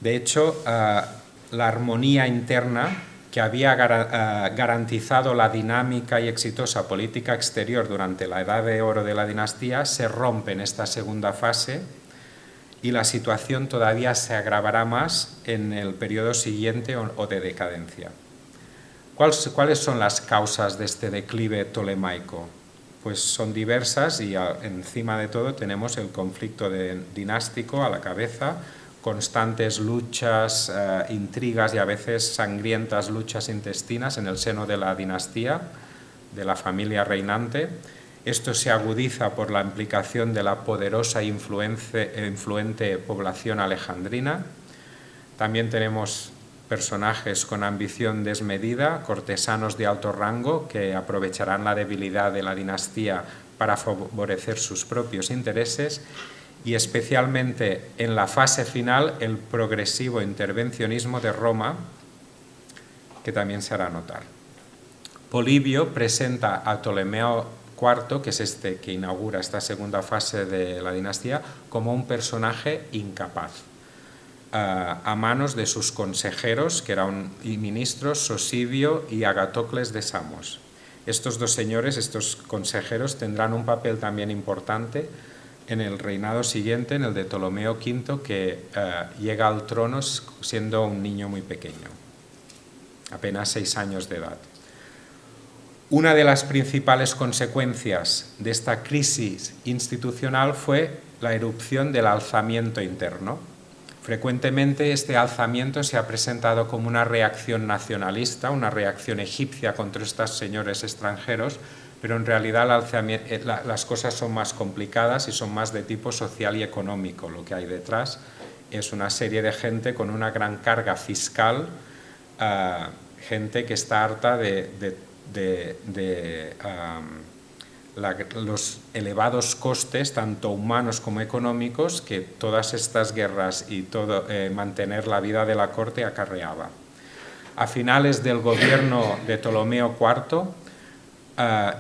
Speaker 2: De hecho, la armonía interna que había garantizado la dinámica y exitosa política exterior durante la Edad de Oro de la dinastía se rompe en esta segunda fase, y la situación todavía se agravará más en el periodo siguiente o de decadencia. ¿Cuáles son las causas de este declive tolemaico? Pues son diversas y encima de todo tenemos el conflicto dinástico a la cabeza, constantes luchas, intrigas y a veces sangrientas luchas intestinas en el seno de la dinastía, de la familia reinante. Esto se agudiza por la implicación de la poderosa e influente población alejandrina. También tenemos personajes con ambición desmedida, cortesanos de alto rango que aprovecharán la debilidad de la dinastía para favorecer sus propios intereses, y especialmente en la fase final el progresivo intervencionismo de Roma, que también se hará notar. Polibio presenta a Ptolomeo IV, que es este que inaugura esta segunda fase de la dinastía, como un personaje incapaz, a manos de sus consejeros, que eran ministros Sosibio y Agatocles de Samos. Estos dos señores, estos consejeros, tendrán un papel también importante en el reinado siguiente, en el de Ptolomeo V, que llega al trono siendo un niño muy pequeño, apenas 6 años de edad. Una de las principales consecuencias de esta crisis institucional fue la erupción del alzamiento interno. Frecuentemente este alzamiento se ha presentado como una reacción nacionalista, una reacción egipcia contra estos señores extranjeros, pero en realidad las cosas son más complicadas y son más de tipo social y económico. Lo que hay detrás es una serie de gente con una gran carga fiscal, gente que está harta de los elevados costes, tanto humanos como económicos, que todas estas guerras y mantener la vida de la corte acarreaba. A finales del gobierno de Ptolomeo IV,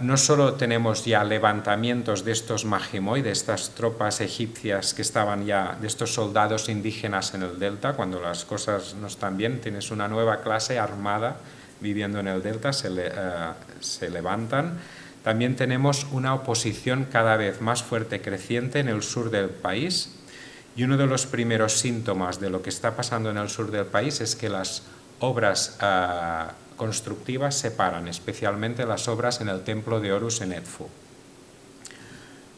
Speaker 2: no solo tenemos ya levantamientos de estos Magimoi, de estas tropas egipcias que estaban ya, de estos soldados indígenas en el delta, cuando las cosas no están bien, tienes una nueva clase armada viviendo en el delta, se levantan. También tenemos una oposición cada vez más fuerte, creciente en el sur del país, y uno de los primeros síntomas de lo que está pasando en el sur del país es que las obras constructivas se paran, especialmente las obras en el templo de Horus en Edfu.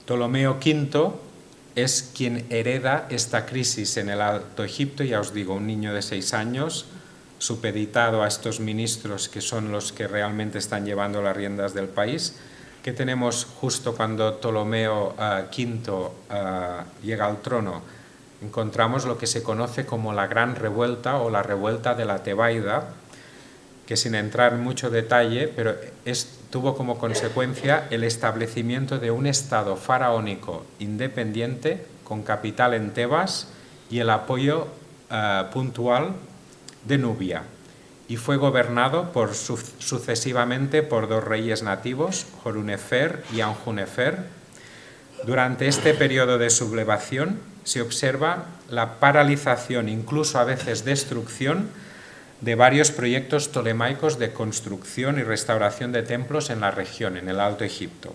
Speaker 2: Ptolomeo V es quien hereda esta crisis en el Alto Egipto, ya os digo, un niño de 6 años, supeditado a estos ministros que son los que realmente están llevando las riendas del país, que tenemos justo cuando Ptolomeo V llega al trono. Encontramos lo que se conoce como la Gran Revuelta o la Revuelta de la Tebaida, que sin entrar en mucho detalle, pero tuvo como consecuencia el establecimiento de un estado faraónico independiente con capital en Tebas y el apoyo puntual de Nubia, y fue gobernado sucesivamente por 2 reyes nativos, Horunefer y Anjunefer. Durante este periodo de sublevación se observa la paralización, incluso a veces destrucción, de varios proyectos ptolemaicos de construcción y restauración de templos en la región, en el Alto Egipto.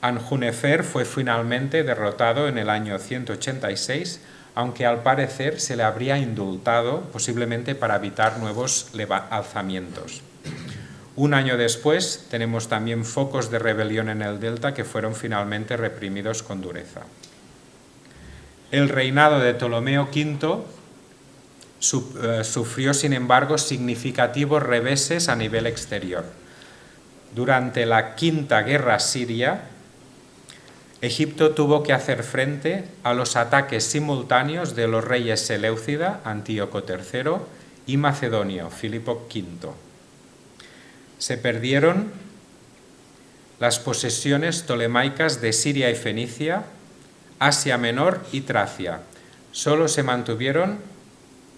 Speaker 2: Anjunefer fue finalmente derrotado en el año 186, aunque al parecer se le habría indultado, posiblemente para evitar nuevos alzamientos. Un año después tenemos también focos de rebelión en el delta que fueron finalmente reprimidos con dureza. El reinado de Ptolomeo V sufrió, sin embargo, significativos reveses a nivel exterior. Durante la Quinta Guerra Siria, Egipto tuvo que hacer frente a los ataques simultáneos de los reyes Seleucida, Antíoco III, y macedonio, Filipo V. Se perdieron las posesiones ptolemaicas de Siria y Fenicia, Asia Menor y Tracia. Solo se mantuvieron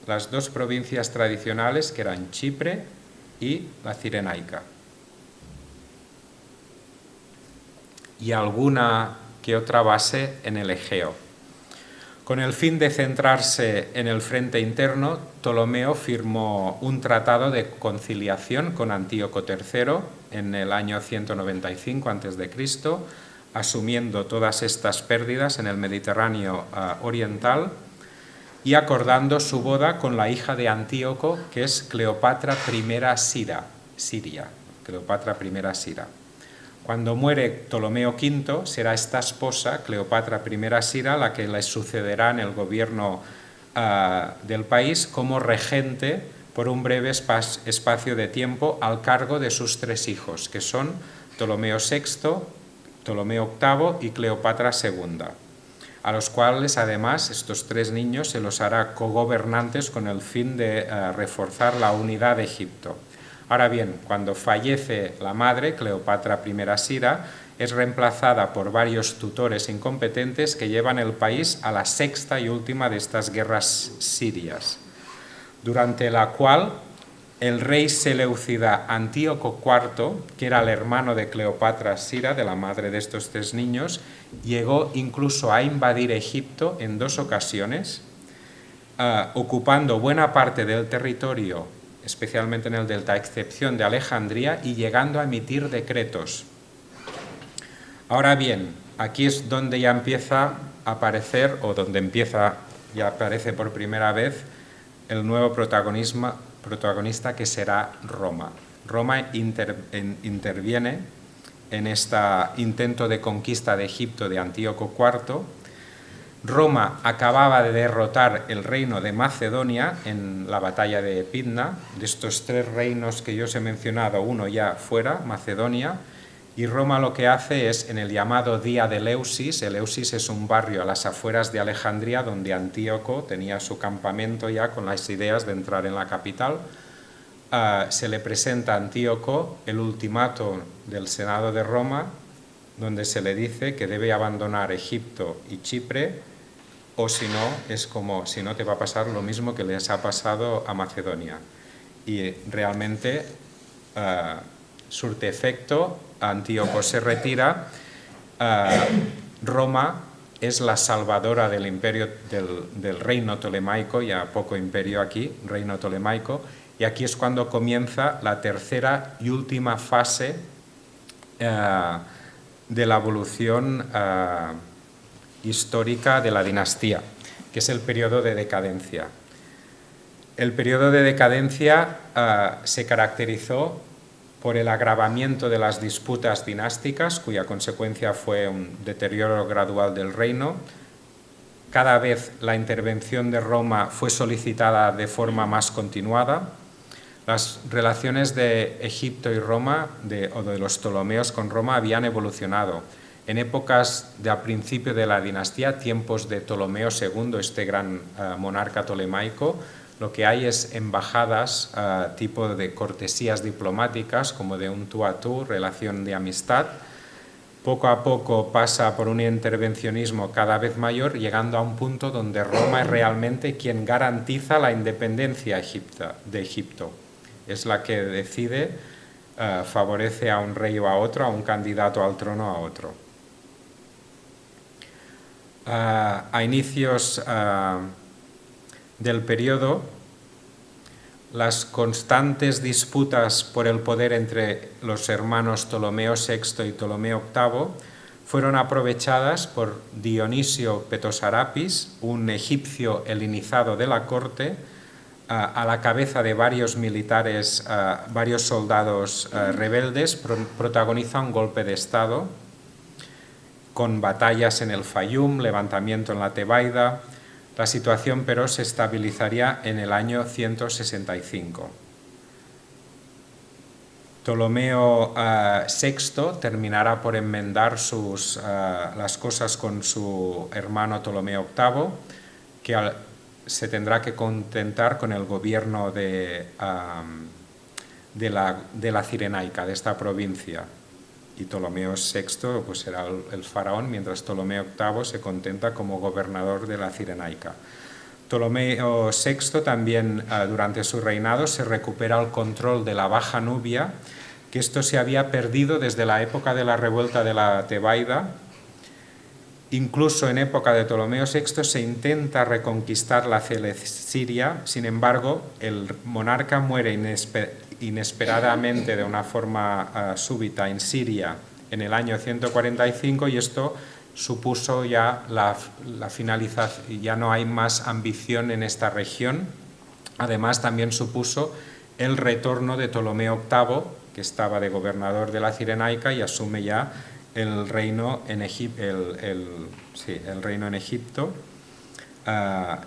Speaker 2: las 2 provincias tradicionales, que eran Chipre y la Cirenaica. Y alguna que otra base en el Egeo. Con el fin de centrarse en el frente interno, Ptolomeo firmó un tratado de conciliación con Antíoco III en el año 195 a.C., asumiendo todas estas pérdidas en el Mediterráneo oriental y acordando su boda con la hija de Antíoco, que es Cleopatra I Siria. Cleopatra I Sira. Cuando muere Ptolomeo V, será esta esposa, Cleopatra I Sira, la que le sucederá en el gobierno del país como regente por un breve espacio de tiempo al cargo de sus 3 hijos, que son Ptolomeo VI, Ptolomeo VIII y Cleopatra II, a los cuales además estos 3 niños se los hará cogobernantes con el fin de reforzar la unidad de Egipto. Ahora bien, cuando fallece la madre, Cleopatra I Sira, es reemplazada por varios tutores incompetentes que llevan el país a la 6ª y última de estas guerras sirias, durante la cual el rey seleucida Antíoco IV, que era el hermano de Cleopatra Sira, de la madre de estos 3 niños, llegó incluso a invadir Egipto en 2 ocasiones, ocupando buena parte del territorio, especialmente en el delta, a excepción de Alejandría, y llegando a emitir decretos. Ahora bien, aquí es donde ya empieza a aparecer, o donde ya aparece por primera vez, el nuevo protagonista, que será Roma. Roma interviene en este intento de conquista de Egipto de Antíoco IV. Roma acababa de derrotar el reino de Macedonia en la batalla de Epidna. De estos tres reinos que yo os he mencionado, uno ya fuera, Macedonia, y Roma lo que hace es, en el llamado Día de Eleusis, Eleusis es un barrio a las afueras de Alejandría donde Antíoco tenía su campamento ya con las ideas de entrar en la capital, se le presenta a Antíoco el ultimato del Senado de Roma, donde se le dice que debe abandonar Egipto y Chipre, o si no, es como si no te va a pasar lo mismo que les ha pasado a Macedonia. Y realmente surte efecto, Antíoco se retira, Roma es la salvadora del imperio, del reino tolemaico, ya poco imperio aquí, reino tolemaico, y aquí es cuando comienza la tercera y última fase de la evolución histórica de la dinastía, que es el periodo de decadencia. El periodo de decadencia se caracterizó por el agravamiento de las disputas dinásticas, cuya consecuencia fue un deterioro gradual del reino. Cada vez la intervención de Roma fue solicitada de forma más continuada. Las relaciones de Egipto y Roma, o de los Ptolomeos con Roma, habían evolucionado. En épocas de a principio de la dinastía, tiempos de Ptolomeo II, este gran monarca tolemaico, lo que hay es embajadas, tipo de cortesías diplomáticas, como de un tú a tú, relación de amistad. Poco a poco pasa por un intervencionismo cada vez mayor, llegando a un punto donde Roma es realmente quien garantiza la independencia de Egipto. Es la que decide, favorece a un rey o a otro, a un candidato al trono a otro. A inicios del periodo, las constantes disputas por el poder entre los hermanos Ptolomeo VI y Ptolomeo VIII fueron aprovechadas por Dionisio Petosarapis, un egipcio helenizado de la corte, a la cabeza de varios militares, varios soldados rebeldes, protagoniza un golpe de Estado con batallas en el Fayum, levantamiento en la Tebaida. La situación, pero, se estabilizaría en el año 165. Ptolomeo VI terminará por enmendar las cosas con su hermano Ptolomeo VIII, que se tendrá que contentar con el gobierno de la Cirenaica, de esta provincia. Y Ptolomeo VI pues, será el faraón, mientras Ptolomeo VIII se contenta como gobernador de la Cirenaica. Ptolomeo VI también, durante su reinado, se recupera el control de la Baja Nubia, que esto se había perdido desde la época de la revuelta de la Tebaida. Incluso en época de Ptolomeo VI se intenta reconquistar la Celesiria, sin embargo, el monarca muere inesperadamente, de una forma súbita, en Siria en el año 145, y esto supuso ya la finalización, ya no hay más ambición en esta región. Además, también supuso el retorno de Ptolomeo VIII, que estaba de gobernador de la Cirenaica y asume ya el reino en Egipto.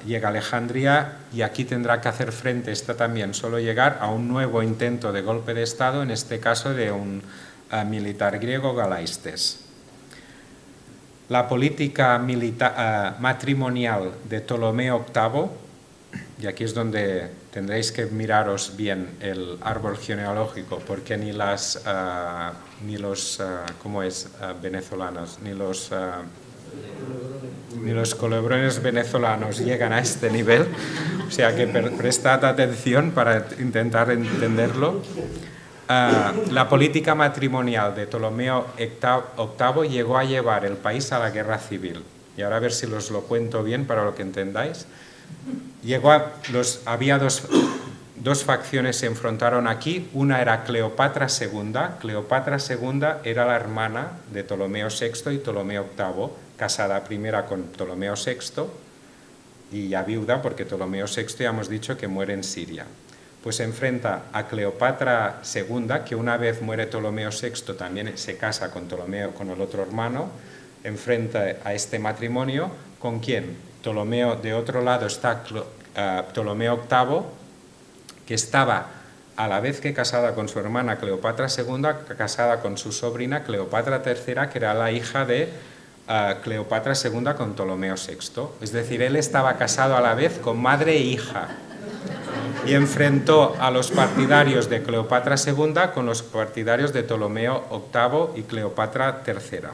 Speaker 2: Llega a Alejandría y aquí tendrá que hacer frente, también solo llegar a un nuevo intento de golpe de Estado, en este caso de un militar griego, Galaistes. La política matrimonial de Ptolomeo VIII, y aquí es donde tendréis que miraros bien el árbol genealógico, porque ni los venezolanos, ni los colebrones venezolanos llegan a este nivel, o sea que prestad atención para intentar entenderlo. La política matrimonial de Ptolomeo VIII llegó a llevar el país a la guerra civil, y ahora a ver si os lo cuento bien para lo que entendáis. Había dos facciones se enfrentaron aquí. Una era Cleopatra II. Cleopatra II era la hermana de Ptolomeo VI y Ptolomeo VIII, casada primera con Ptolomeo VI y ya viuda, porque Ptolomeo VI ya hemos dicho que muere en Siria. pues enfrenta a Cleopatra II, que una vez muere Ptolomeo VI también se casa con Ptolomeo, con el otro hermano, enfrenta a este matrimonio. ¿Con quién? Ptolomeo, de otro lado está Ptolomeo VIII, que estaba a la vez que casada con su hermana Cleopatra II, casada con su sobrina Cleopatra III, que era la hija de Cleopatra II con Ptolomeo VI. Es decir, él estaba casado a la vez con madre e hija y enfrentó a los partidarios de Cleopatra II con los partidarios de Ptolomeo VIII y Cleopatra III.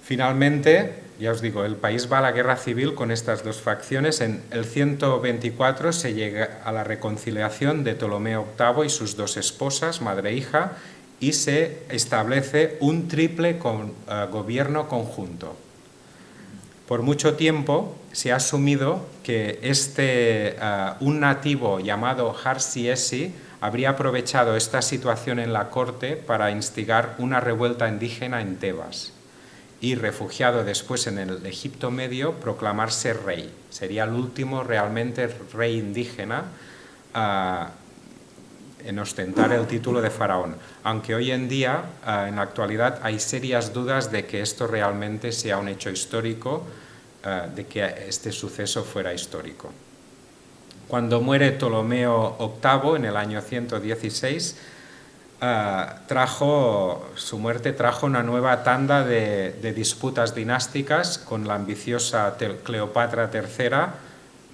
Speaker 2: Finalmente, ya os digo, el país va a la guerra civil con estas dos facciones. En el 124 se llega a la reconciliación de Ptolomeo VIII y sus dos esposas, madre e hija, y se establece un triple gobierno conjunto. Por mucho tiempo se ha asumido que un nativo llamado Harsiesi habría aprovechado esta situación en la corte para instigar una revuelta indígena en Tebas y, refugiado después en el Egipto Medio, proclamarse rey. Sería el último realmente rey indígena en ostentar el título de faraón, aunque hoy en día, en la actualidad, hay serias dudas de que esto realmente sea un hecho histórico, de que este suceso fuera histórico. Cuando muere Ptolomeo VIII en el año 116, su muerte trajo una nueva tanda de disputas dinásticas con la ambiciosa Cleopatra III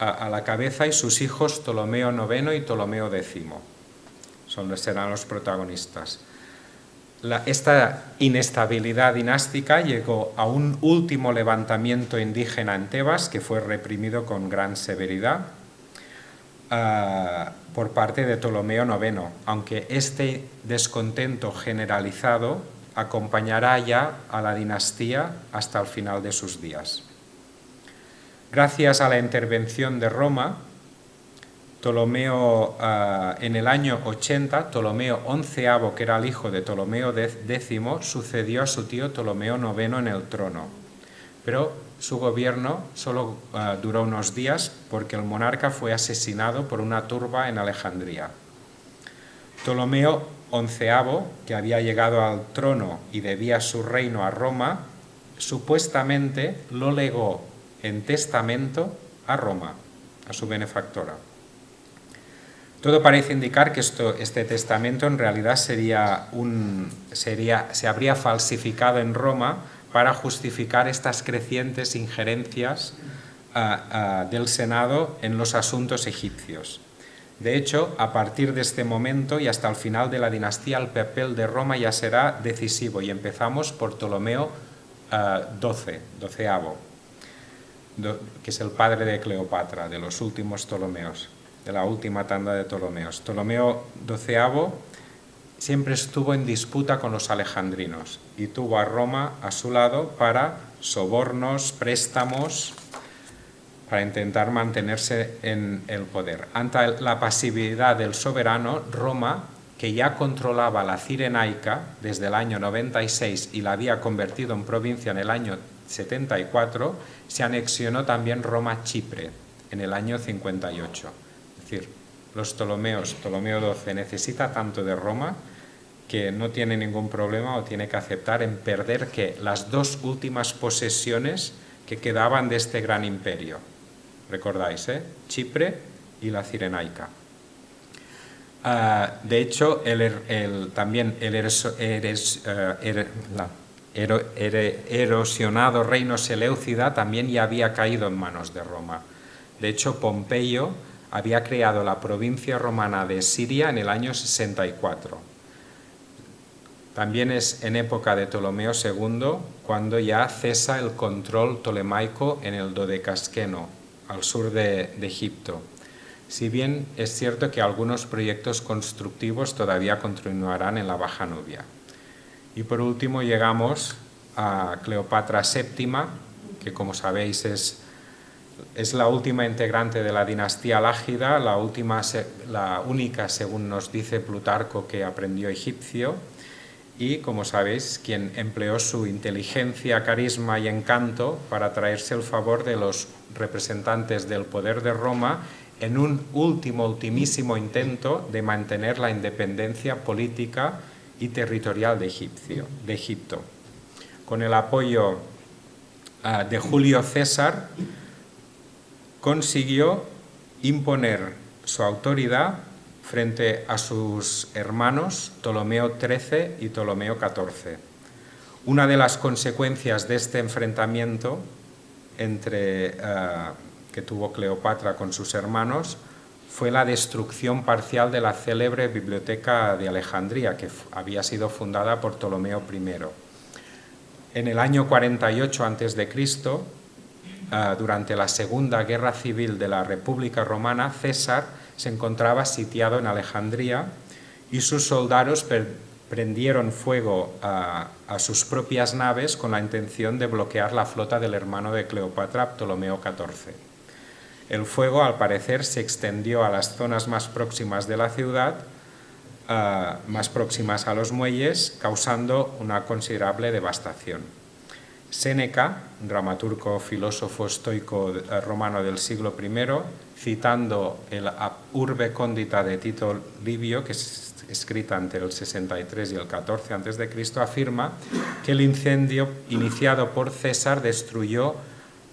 Speaker 2: a la cabeza y sus hijos Ptolomeo IX y Ptolomeo X. Serán los protagonistas. Esta inestabilidad dinástica llegó a un último levantamiento indígena en Tebas, que fue reprimido con gran severidad por parte de Ptolomeo IX, aunque este descontento generalizado acompañará ya a la dinastía hasta el final de sus días. Gracias a la intervención de Roma, en el año 80, Ptolomeo XI, que era el hijo de Ptolomeo X, sucedió a su tío Ptolomeo IX en el trono. Pero su gobierno solo duró unos días porque el monarca fue asesinado por una turba en Alejandría. Ptolomeo XI, que había llegado al trono y debía su reino a Roma, supuestamente lo legó en testamento a Roma, a su benefactora. Todo parece indicar que este testamento en realidad se habría falsificado en Roma para justificar estas crecientes injerencias del Senado en los asuntos egipcios. De hecho, a partir de este momento y hasta el final de la dinastía, el papel de Roma ya será decisivo y empezamos por Ptolomeo XII, que es el padre de Cleopatra, de los últimos Ptolomeos, de la última tanda de Ptolomeos. Ptolomeo XII siempre estuvo en disputa con los alejandrinos y tuvo a Roma a su lado para sobornos, préstamos, para intentar mantenerse en el poder. Ante la pasividad del soberano, Roma, que ya controlaba la Cirenaica desde el año 96 y la había convertido en provincia en el año 74, se anexionó también Roma-Chipre en el año 58. Es decir, Ptolomeo XII necesita tanto de Roma que no tiene ningún problema o tiene que aceptar en perder las dos últimas posesiones que quedaban de este gran imperio. ¿Recordáis? Chipre y la Cirenaica. De hecho, también el erosionado reino seleucida también ya había caído en manos de Roma. De hecho, Pompeyo había creado la provincia romana de Siria en el año 64. También es en época de Ptolomeo II cuando ya cesa el control tolemaico en el Dodecasqueno, al sur de Egipto. Si bien es cierto que algunos proyectos constructivos todavía continuarán en la Baja Nubia. Y por último llegamos a Cleopatra VII, que como sabéis es la última integrante de la dinastía Lágida, la única, según nos dice Plutarco, que aprendió egipcio, y, como sabéis, quien empleó su inteligencia, carisma y encanto para atraerse el favor de los representantes del poder de Roma en un ultimísimo intento de mantener la independencia política y territorial de Egipto. Con el apoyo de Julio César, consiguió imponer su autoridad frente a sus hermanos Ptolomeo XIII y Ptolomeo XIV. Una de las consecuencias de este enfrentamiento que tuvo Cleopatra con sus hermanos fue la destrucción parcial de la célebre Biblioteca de Alejandría, que había sido fundada por Ptolomeo I. En el año 48 a.C., durante la Segunda Guerra Civil de la República Romana, César se encontraba sitiado en Alejandría y sus soldados prendieron fuego a sus propias naves con la intención de bloquear la flota del hermano de Cleopatra, Ptolomeo XIV. El fuego, al parecer, se extendió a las zonas más próximas de la ciudad, más próximas a los muelles, causando una considerable devastación. Séneca, un dramaturgo filósofo estoico romano del siglo I, citando el Urbe Condita de Tito Livio, que es escrita entre el 63 y el 14 a.C., afirma que el incendio iniciado por César destruyó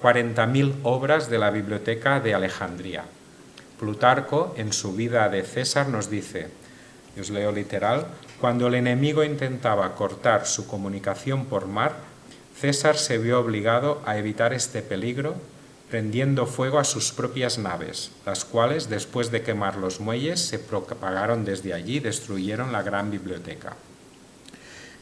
Speaker 2: 40.000 obras de la Biblioteca de Alejandría. Plutarco, en su Vida de César, nos dice, y os leo literal, cuando el enemigo intentaba cortar su comunicación por mar, César se vio obligado a evitar este peligro prendiendo fuego a sus propias naves, las cuales, después de quemar los muelles, se propagaron desde allí y destruyeron la gran biblioteca.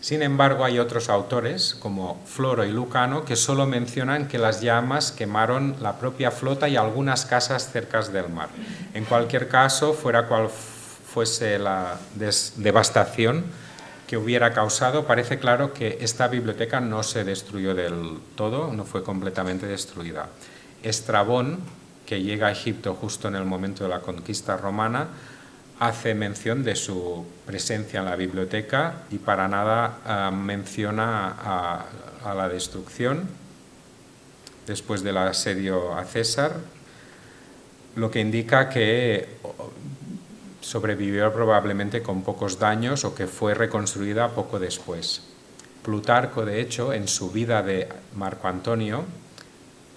Speaker 2: Sin embargo, hay otros autores, como Floro y Lucano, que solo mencionan que las llamas quemaron la propia flota y algunas casas cerca del mar. En cualquier caso, fuera cual fuese la devastación que hubiera causado, parece claro que esta biblioteca no se destruyó del todo, no fue completamente destruida. Estrabón, que llega a Egipto justo en el momento de la conquista romana, hace mención de su presencia en la biblioteca y para nada menciona a la destrucción después del asedio a César, lo que indica que sobrevivió probablemente con pocos daños o que fue reconstruida poco después. Plutarco, de hecho, en su Vida de Marco Antonio,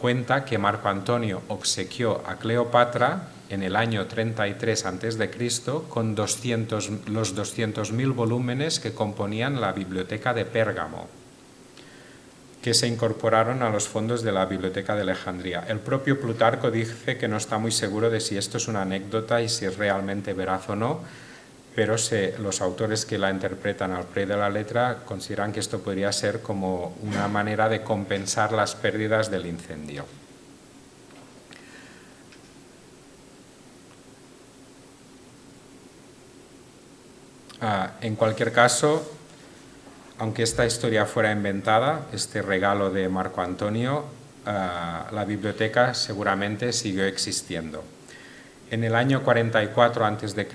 Speaker 2: cuenta que Marco Antonio obsequió a Cleopatra en el año 33 a.C. con los 200.000 volúmenes que componían la biblioteca de Pérgamo, que se incorporaron a los fondos de la Biblioteca de Alejandría. El propio Plutarco dice que no está muy seguro de si esto es una anécdota y si es realmente veraz o no, pero los autores que la interpretan al pie de la letra consideran que esto podría ser como una manera de compensar las pérdidas del incendio. En cualquier caso, aunque esta historia fuera inventada, este regalo de Marco Antonio, la biblioteca seguramente siguió existiendo. En el año 44 a.C.,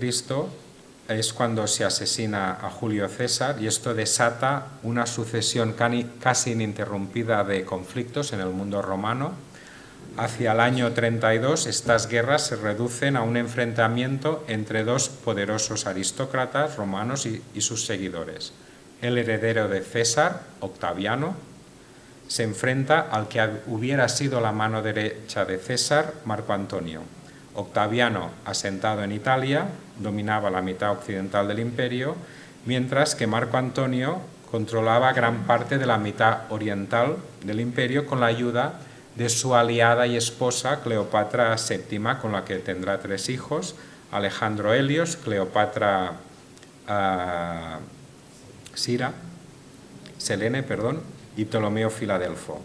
Speaker 2: es cuando se asesina a Julio César y esto desata una sucesión casi ininterrumpida de conflictos en el mundo romano. Hacia el año 32 estas guerras se reducen a un enfrentamiento entre dos poderosos aristócratas romanos y sus seguidores. El heredero de César, Octaviano, se enfrenta al que hubiera sido la mano derecha de César, Marco Antonio. Octaviano, asentado en Italia, dominaba la mitad occidental del imperio, mientras que Marco Antonio controlaba gran parte de la mitad oriental del imperio con la ayuda de su aliada y esposa Cleopatra VII, con la que tendrá 3 hijos, Alejandro Helios, Cleopatra Selene y Ptolomeo Filadelfo.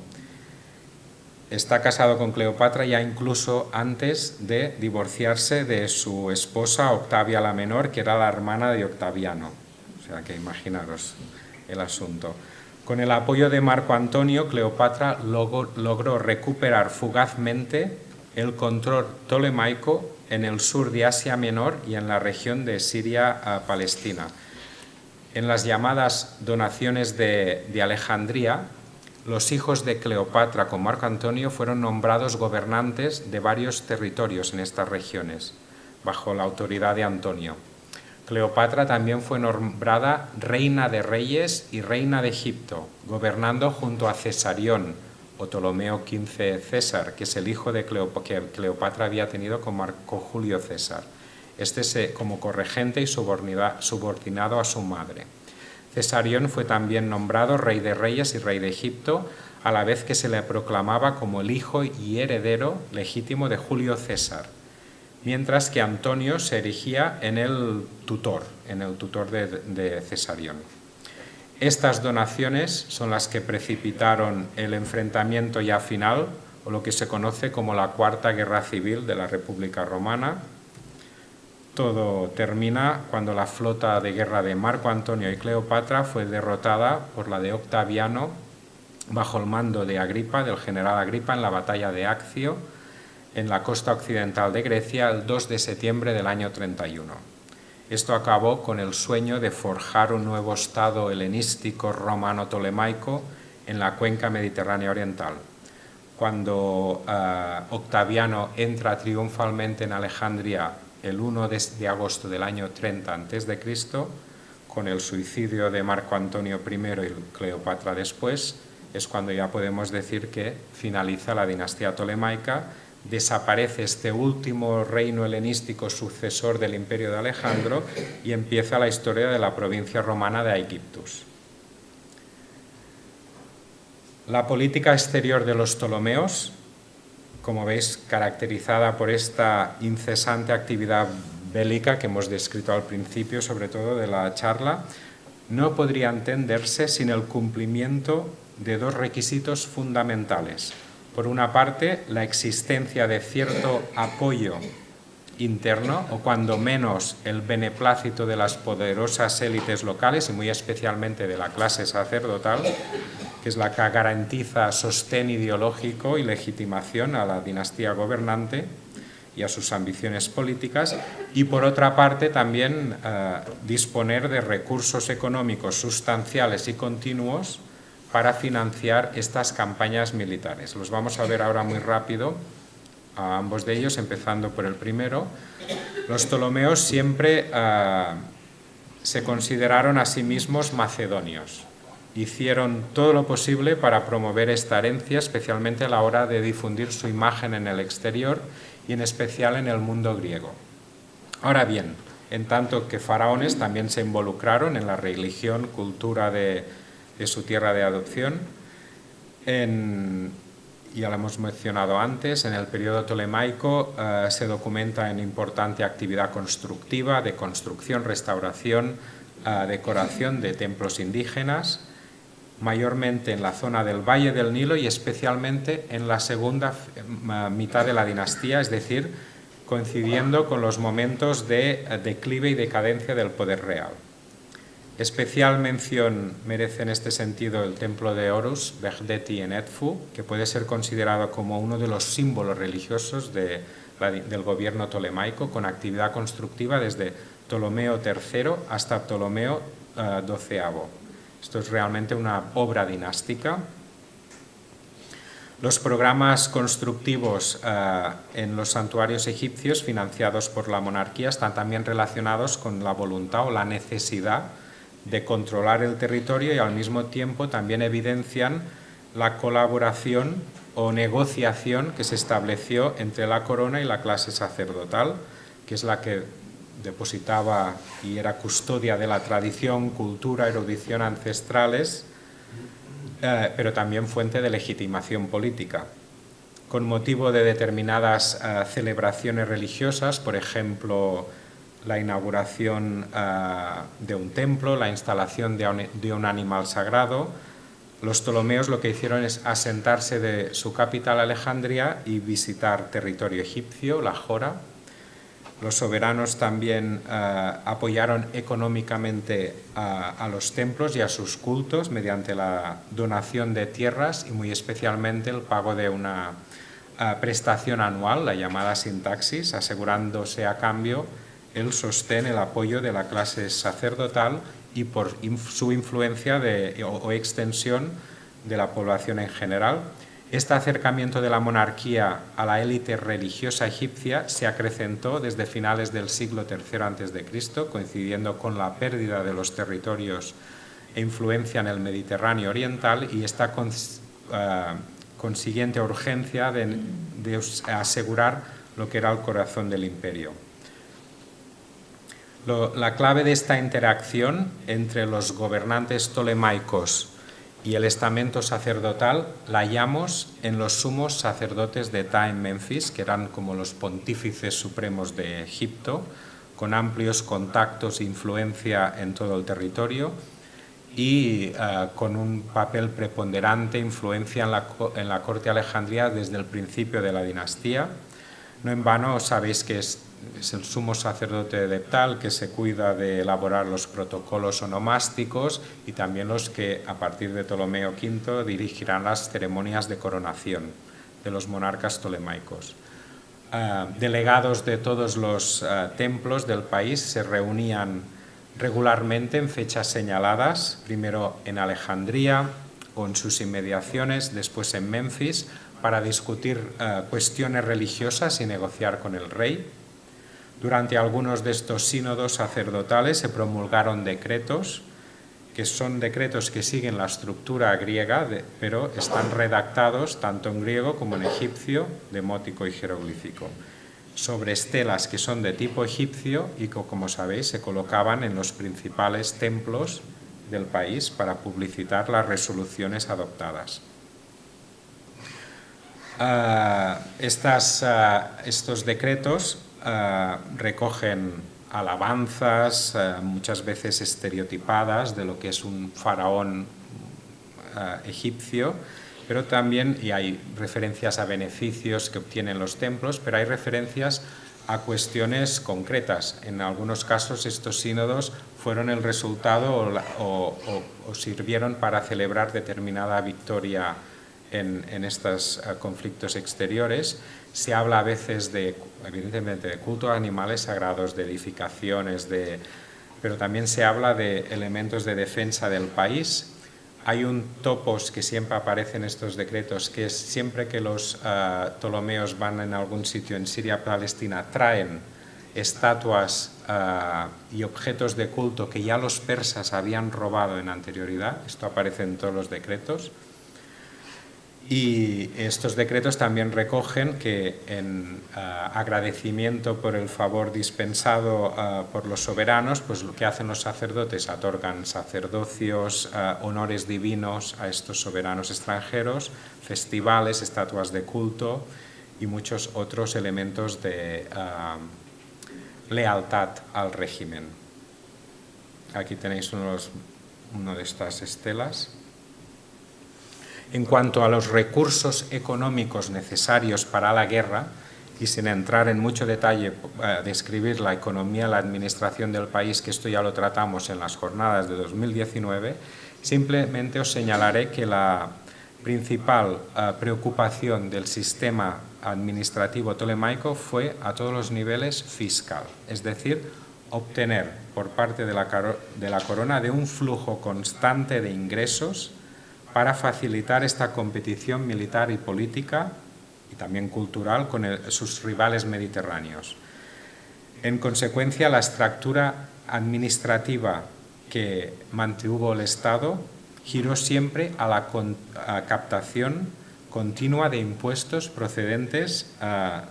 Speaker 2: Está casado con Cleopatra ya incluso antes de divorciarse de su esposa Octavia la Menor, que era la hermana de Octaviano. O sea que imaginaros el asunto. Con el apoyo de Marco Antonio, Cleopatra logró recuperar fugazmente el control ptolemaico en el sur de Asia Menor y en la región de Siria-Palestina. En las llamadas donaciones de Alejandría, los hijos de Cleopatra con Marco Antonio fueron nombrados gobernantes de varios territorios en estas regiones, bajo la autoridad de Antonio. Cleopatra también fue nombrada reina de reyes y reina de Egipto, gobernando junto a Cesarión, o Ptolomeo XV César, que es el hijo de que Cleopatra había tenido con Marco Julio César. Como corregente y subordinado a su madre. Cesarión fue también nombrado rey de reyes y rey de Egipto, a la vez que se le proclamaba como el hijo y heredero legítimo de Julio César, mientras que Antonio se erigía en el tutor de Cesarión. Estas donaciones son las que precipitaron el enfrentamiento ya final, o lo que se conoce como la Cuarta Guerra Civil de la República Romana. Todo termina cuando la flota de guerra de Marco Antonio y Cleopatra fue derrotada por la de Octaviano bajo el mando de Agripa, del general Agripa, en la batalla de Accio, en la costa occidental de Grecia, el 2 de septiembre del año 31. Esto acabó con el sueño de forjar un nuevo estado helenístico romano-tolemaico en la cuenca mediterránea oriental. Cuando Octaviano entra triunfalmente en Alejandría el 1 de agosto del año 30 a.C., con el suicidio de Marco Antonio I y Cleopatra después, es cuando ya podemos decir que finaliza la dinastía tolemaica, desaparece este último reino helenístico sucesor del imperio de Alejandro y empieza la historia de la provincia romana de Aegyptus. La política exterior de los Ptolomeos, como veis, caracterizada por esta incesante actividad bélica que hemos descrito al principio, sobre todo de la charla, no podría entenderse sin el cumplimiento de dos requisitos fundamentales. Por una parte, la existencia de cierto apoyo interno, o cuando menos el beneplácito de las poderosas élites locales, y muy especialmente de la clase sacerdotal, que es la que garantiza sostén ideológico y legitimación a la dinastía gobernante y a sus ambiciones políticas, y por otra parte también disponer de recursos económicos sustanciales y continuos para financiar estas campañas militares. Los vamos a ver ahora muy rápido, a ambos de ellos, empezando por el primero. Los Ptolomeos siempre se consideraron a sí mismos macedonios. Hicieron todo lo posible para promover esta herencia, especialmente a la hora de difundir su imagen en el exterior y en especial en el mundo griego. Ahora bien, en tanto que faraones también se involucraron en la religión, cultura de su tierra de adopción. Ya lo hemos mencionado antes, en el periodo tolemaico se documenta en importante actividad constructiva, de construcción, restauración, decoración de templos indígenas, mayormente en la zona del Valle del Nilo y especialmente en la segunda mitad de la dinastía, es decir, coincidiendo con los momentos de declive y decadencia del poder real. Especial mención merece en este sentido el templo de Horus, Begdeti en Edfu, que puede ser considerado como uno de los símbolos religiosos del gobierno tolemaico, con actividad constructiva desde Ptolomeo III hasta Ptolomeo XII. Esto es realmente una obra dinástica. Los programas constructivos en los santuarios egipcios financiados por la monarquía están también relacionados con la voluntad o la necesidad de controlar el territorio y al mismo tiempo también evidencian la colaboración o negociación que se estableció entre la corona y la clase sacerdotal, que es la que depositaba y era custodia de la tradición, cultura, erudición ancestrales, pero también fuente de legitimación política. Con motivo de determinadas celebraciones religiosas, por ejemplo, la inauguración de un templo, la instalación de un animal sagrado, los Ptolomeos lo que hicieron es asentarse de su capital Alejandría y visitar territorio egipcio, la Jora. Los soberanos también apoyaron económicamente a los templos y a sus cultos mediante la donación de tierras y muy especialmente el pago de una prestación anual, la llamada sintaxis, asegurándose a cambio el sostén, el apoyo de la clase sacerdotal y por su influencia o extensión de la población en general. Este acercamiento de la monarquía a la élite religiosa egipcia se acrecentó desde finales del siglo III a.C., coincidiendo con la pérdida de los territorios e influencia en el Mediterráneo oriental y esta consiguiente urgencia de asegurar lo que era el corazón del imperio. La clave de esta interacción entre los gobernantes tolemaicos y el estamento sacerdotal la hallamos en los sumos sacerdotes de Ptah en Menfis, que eran como los pontífices supremos de Egipto, con amplios contactos e influencia en todo el territorio y con un papel preponderante, influencia en la corte alejandría desde el principio de la dinastía. No en vano sabéis que es el sumo sacerdote de Ptah el que se cuida de elaborar los protocolos onomásticos y también los que a partir de Ptolomeo V dirigirán las ceremonias de coronación de los monarcas tolemaicos. Delegados de todos los templos del país se reunían regularmente en fechas señaladas, primero en Alejandría o en sus inmediaciones, después en Menfis, para discutir cuestiones religiosas y negociar con el rey. Durante algunos de estos sínodos sacerdotales se promulgaron decretos, que son decretos que siguen la estructura griega, pero están redactados tanto en griego como en egipcio, demótico y jeroglífico, sobre estelas que son de tipo egipcio y que, como sabéis, se colocaban en los principales templos del país para publicitar las resoluciones adoptadas. Estos decretos recogen alabanzas, muchas veces estereotipadas, de lo que es un faraón egipcio, pero también, y hay referencias a beneficios que obtienen los templos, pero hay referencias a cuestiones concretas. En algunos casos estos sínodos fueron el resultado o sirvieron para celebrar determinada victoria en estos conflictos exteriores. Se habla a veces evidentemente, de culto a animales sagrados, de edificaciones, pero también se habla de elementos de defensa del país. Hay un topos que siempre aparece en estos decretos, que es siempre que los Ptolomeos van en algún sitio en Siria, Palestina, traen estatuas y objetos de culto que ya los persas habían robado en anterioridad. Esto aparece en todos los decretos. Y estos decretos también recogen que en agradecimiento por el favor dispensado por los soberanos, pues lo que hacen los sacerdotes, otorgan sacerdocios, honores divinos a estos soberanos extranjeros, festivales, estatuas de culto y muchos otros elementos de lealtad al régimen. Aquí tenéis una de estas estelas. En cuanto a los recursos económicos necesarios para la guerra, y sin entrar en mucho detalle, describir la economía y la administración del país, que esto ya lo tratamos en las jornadas de 2019, simplemente os señalaré que la principal preocupación del sistema administrativo tolemaico fue a todos los niveles fiscal, es decir, obtener por parte de la corona de un flujo constante de ingresos para facilitar esta competición militar y política y también cultural con sus rivales mediterráneos. En consecuencia, la estructura administrativa que mantuvo el Estado giró siempre a la captación continua de impuestos procedentes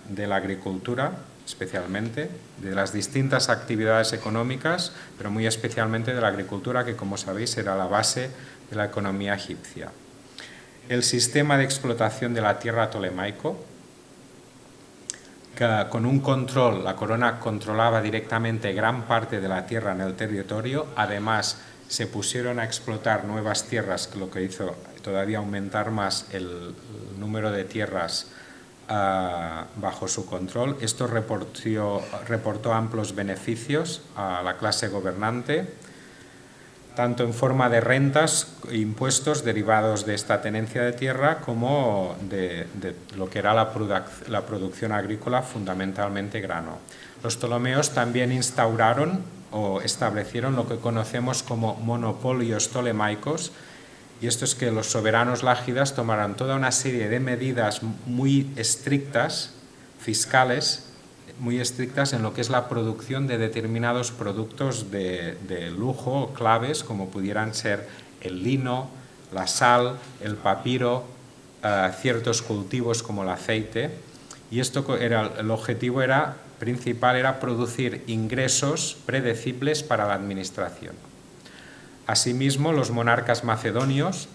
Speaker 2: de la agricultura, especialmente, de las distintas actividades económicas, pero muy especialmente de la agricultura, que, como sabéis, era la base de la economía egipcia. El sistema de explotación de la tierra tolemaico, que con un control, la corona controlaba directamente gran parte de la tierra en el territorio. Además, se pusieron a explotar nuevas tierras, lo que hizo todavía aumentar más el número de tierras bajo su control. Esto reportó amplios beneficios a la clase gobernante, tanto en forma de rentas e impuestos derivados de esta tenencia de tierra, como de lo que era la producción agrícola, fundamentalmente grano. Los Ptolomeos también instauraron o establecieron lo que conocemos como monopolios tolemaicos, y esto es que los soberanos lágidas tomaron toda una serie de medidas muy estrictas, fiscales, muy estrictas en lo que es la producción de determinados productos de lujo, claves, como pudieran ser el lino, la sal, el papiro, ciertos cultivos como el aceite, y el objetivo principal era producir ingresos predecibles para la administración. Asimismo, los monarcas macedonios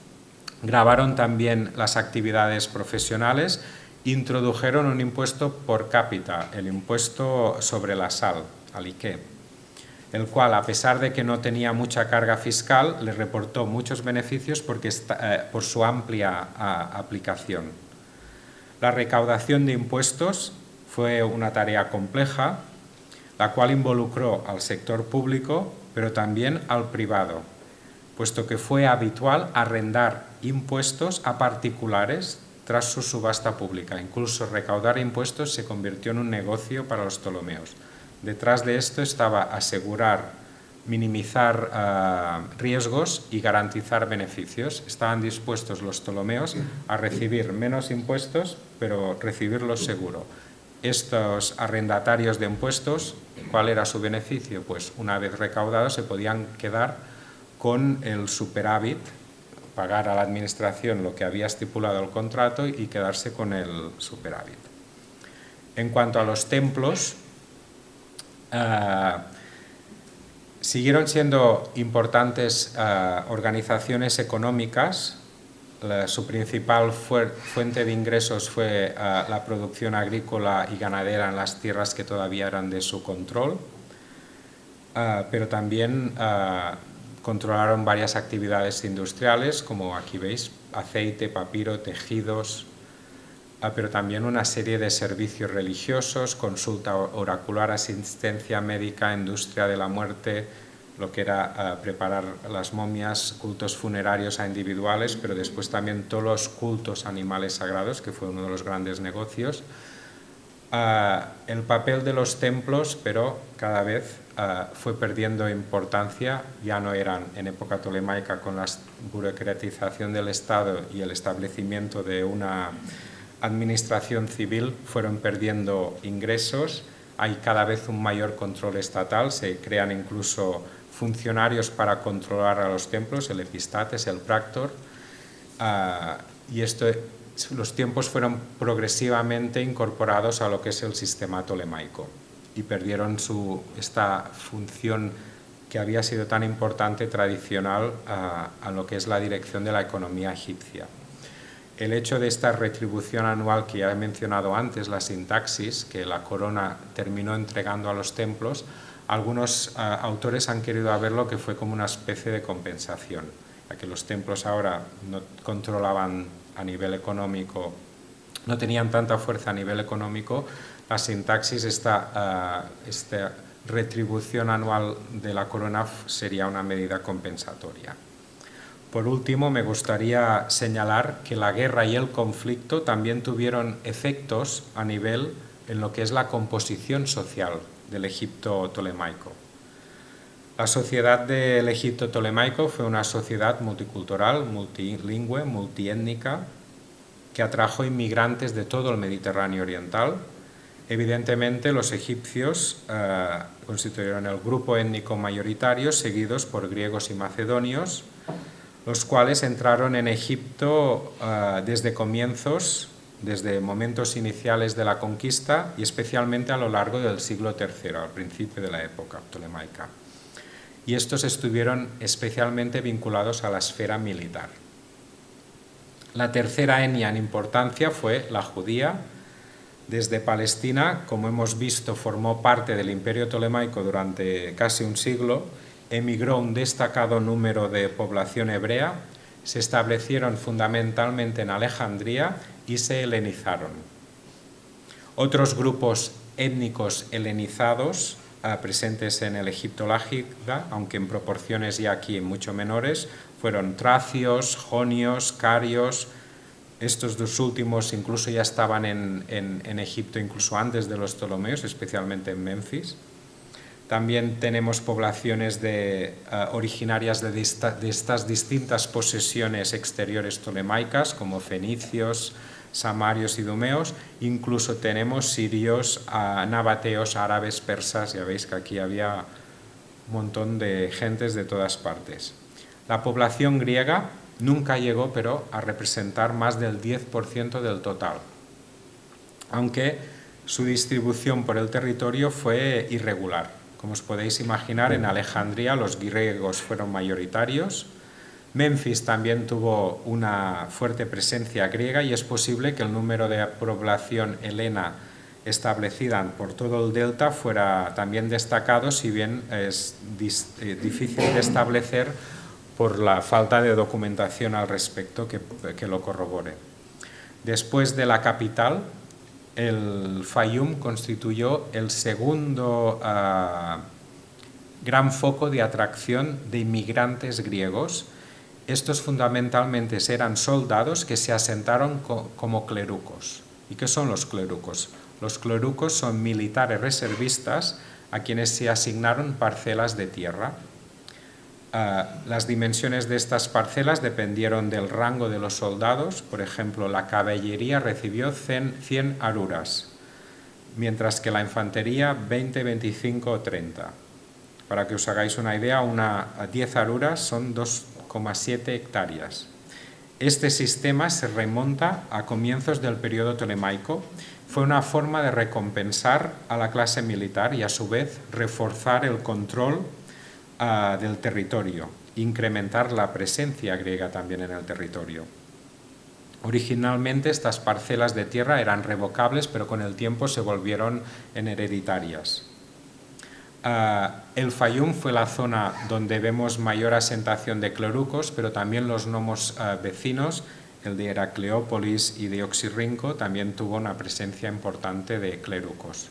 Speaker 2: gravaron también las actividades profesionales, introdujeron un impuesto por cápita, el impuesto sobre la sal, aliqué, el cual, a pesar de que no tenía mucha carga fiscal, le reportó muchos beneficios por su amplia aplicación. La recaudación de impuestos fue una tarea compleja, la cual involucró al sector público, pero también al privado, puesto que fue habitual arrendar impuestos a particulares tras su subasta pública. Incluso recaudar impuestos se convirtió en un negocio para los ptolomeos. Detrás de esto estaba asegurar, minimizar riesgos y garantizar beneficios. Estaban dispuestos los ptolomeos a recibir menos impuestos, pero recibirlos seguro. Estos arrendatarios de impuestos, ¿cuál era su beneficio? Pues una vez recaudados se podían quedar con el superávit, pagar a la administración lo que había estipulado el contrato y quedarse con el superávit. En cuanto a los templos, siguieron siendo importantes organizaciones económicas. Su principal fuente de ingresos fue la producción agrícola y ganadera en las tierras que todavía eran de su control, pero también controlaron varias actividades industriales, como aquí veis, aceite, papiro, tejidos, pero también una serie de servicios religiosos, consulta oracular, asistencia médica, industria de la muerte, lo que era preparar las momias, cultos funerarios a individuales, pero después también todos los cultos a animales sagrados, que fue uno de los grandes negocios. El papel de los templos, pero cada vez fue perdiendo importancia, ya no eran en época tolemaica con la burocratización del Estado y el establecimiento de una administración civil, fueron perdiendo ingresos, hay cada vez un mayor control estatal, se crean incluso funcionarios para controlar a los templos, el epistates, el practor, y los tiempos fueron progresivamente incorporados a lo que es el sistema tolemaico y perdieron esta función que había sido tan importante tradicional a lo que es la dirección de la economía egipcia. El hecho de esta retribución anual que ya he mencionado antes, la sintaxis, que la corona terminó entregando a los templos, algunos autores han querido verlo que fue como una especie de compensación, ya que los templos ahora no controlaban a nivel económico, no tenían tanta fuerza a nivel económico, la sintaxis, esta retribución anual de la corona sería una medida compensatoria. Por último, me gustaría señalar que la guerra y el conflicto también tuvieron efectos a nivel en lo que es la composición social del Egipto tolemaico. La sociedad del Egipto tolemaico fue una sociedad multicultural, multilingüe, multiétnica, que atrajo inmigrantes de todo el Mediterráneo oriental. Evidentemente, los egipcios constituyeron el grupo étnico mayoritario, seguidos por griegos y macedonios, los cuales entraron en Egipto desde momentos iniciales de la conquista y especialmente a lo largo del siglo III, al principio de la época tolemaica. Y estos estuvieron especialmente vinculados a la esfera militar. La tercera etnia en importancia fue la judía. Desde Palestina, como hemos visto, formó parte del Imperio Tolemaico durante casi un siglo, emigró un destacado número de población hebrea, se establecieron fundamentalmente en Alejandría y se helenizaron. Otros grupos étnicos helenizados presentes en el Egipto lágida, aunque en proporciones ya aquí mucho menores, fueron tracios, jonios, carios. Estos dos últimos incluso ya estaban en Egipto incluso antes de los ptolomeos, especialmente en Menfis. También tenemos poblaciones originarias de estas distintas posesiones exteriores tolemaicas, como fenicios, samarios, idumeos. Incluso tenemos sirios, nabateos, árabes, persas. Ya veis que aquí había un montón de gentes de todas partes. La población griega nunca llegó, pero a representar más del 10% del total, aunque su distribución por el territorio fue irregular. Como os podéis imaginar, en Alejandría los griegos fueron mayoritarios. Memphis también tuvo una fuerte presencia griega y es posible que el número de población helena establecida por todo el delta fuera también destacado, si bien es difícil de establecer por la falta de documentación al respecto que lo corrobore. Después de la capital, el Fayum constituyó el segundo gran foco de atracción de inmigrantes griegos. Estos fundamentalmente eran soldados que se asentaron como clerucos. ¿Y qué son los clerucos? Los clerucos son militares reservistas a quienes se asignaron parcelas de tierra. Las dimensiones de estas parcelas dependieron del rango de los soldados. Por ejemplo, la caballería recibió 100 aruras, mientras que la infantería 20, 25 o 30. Para que os hagáis una idea, 10 aruras son 2,7 hectáreas. Este sistema se remonta a comienzos del periodo tolemaico. Fue una forma de recompensar a la clase militar y a su vez reforzar el control del territorio, incrementar la presencia griega también en el territorio. Originalmente estas parcelas de tierra eran revocables, pero con el tiempo se volvieron en hereditarias. El Fayum fue la zona donde vemos mayor asentación de clerucos, pero también los nomos vecinos, el de Heracleópolis y de Oxirrinco, también tuvo una presencia importante de clerucos.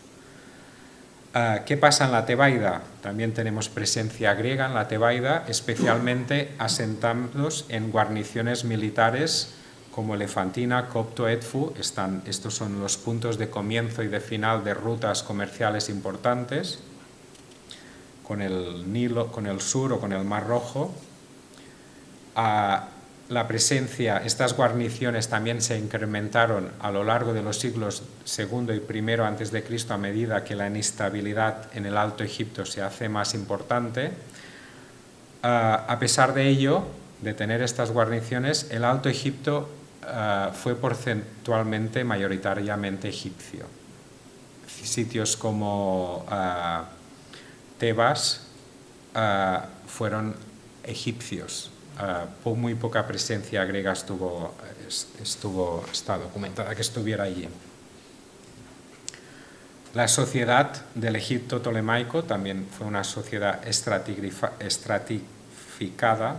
Speaker 2: ¿Qué pasa en la Tebaida? También tenemos presencia griega en la Tebaida, especialmente asentados en guarniciones militares como Elefantina, Copto, Edfu. Estos son los puntos de comienzo y de final de rutas comerciales importantes con el Nilo, con el sur o con el Mar Rojo. Estas guarniciones también se incrementaron a lo largo de los siglos II y I a.C. a medida que la inestabilidad en el Alto Egipto se hace más importante. A pesar de ello, de tener estas guarniciones, el Alto Egipto fue porcentualmente mayoritariamente egipcio. Sitios como Tebas fueron egipcios. Muy poca presencia griega está documentada que estuviera allí. La sociedad del Egipto tolemaico también fue una sociedad estratificada,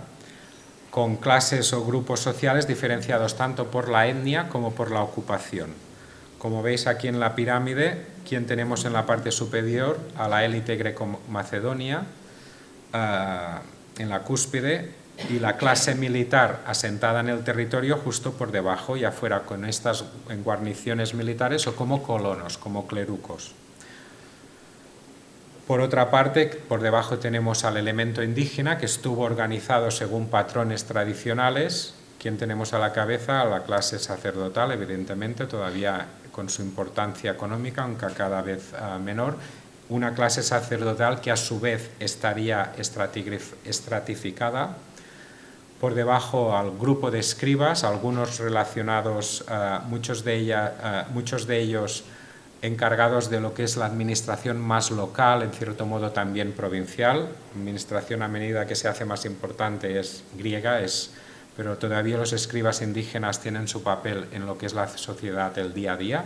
Speaker 2: con clases o grupos sociales diferenciados tanto por la etnia como por la ocupación. Como veis aquí en la pirámide, ¿quién tenemos en la parte superior? A la élite greco-macedonia, en la cúspide, y la clase militar asentada en el territorio justo por debajo y afuera, con estas en guarniciones militares o como colonos, como clerucos. Por otra parte, por debajo tenemos al elemento indígena, que estuvo organizado según patrones tradicionales. ¿Quién tenemos a la cabeza? A la clase sacerdotal, evidentemente, todavía con su importancia económica, aunque cada vez menor. Una clase sacerdotal que a su vez estaría estratificada. Por debajo al grupo de escribas, algunos relacionados, muchos de ellos encargados de lo que es la administración más local, en cierto modo también provincial. La administración, a medida que se hace más importante, es griega, pero todavía los escribas indígenas tienen su papel en lo que es la sociedad del día a día.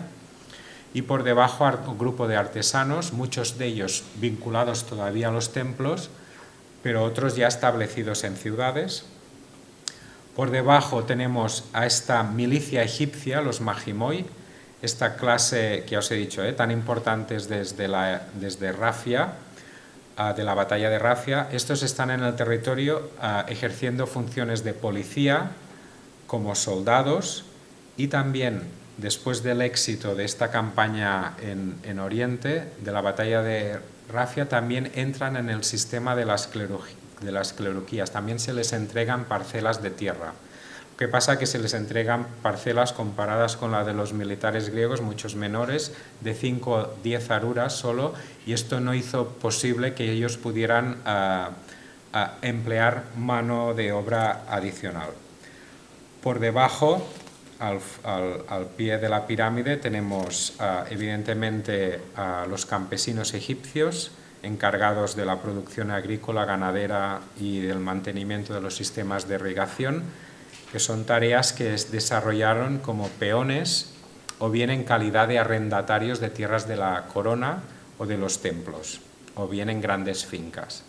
Speaker 2: Y por debajo un grupo de artesanos, muchos de ellos vinculados todavía a los templos, pero otros ya establecidos en ciudades. Por debajo tenemos a esta milicia egipcia, los Magimoi, esta clase que os he dicho, tan importantes desde Rafia, de la batalla de Rafia. Estos están en el territorio ejerciendo funciones de policía como soldados, y también después del éxito de esta campaña en Oriente, de la batalla de rafia también entran en el sistema de las cleruquías, también se les entregan parcelas de tierra. Lo que pasa es que se les entregan parcelas comparadas con la de los militares griegos, muchos menores, de 5 o 10 aruras solo, y esto no hizo posible que ellos pudieran emplear mano de obra adicional. Por debajo, al pie de la pirámide, tenemos evidentemente a los campesinos egipcios encargados de la producción agrícola, ganadera y del mantenimiento de los sistemas de irrigación, que son tareas que desarrollaron como peones o bien en calidad de arrendatarios de tierras de la corona o de los templos, o bien en grandes fincas.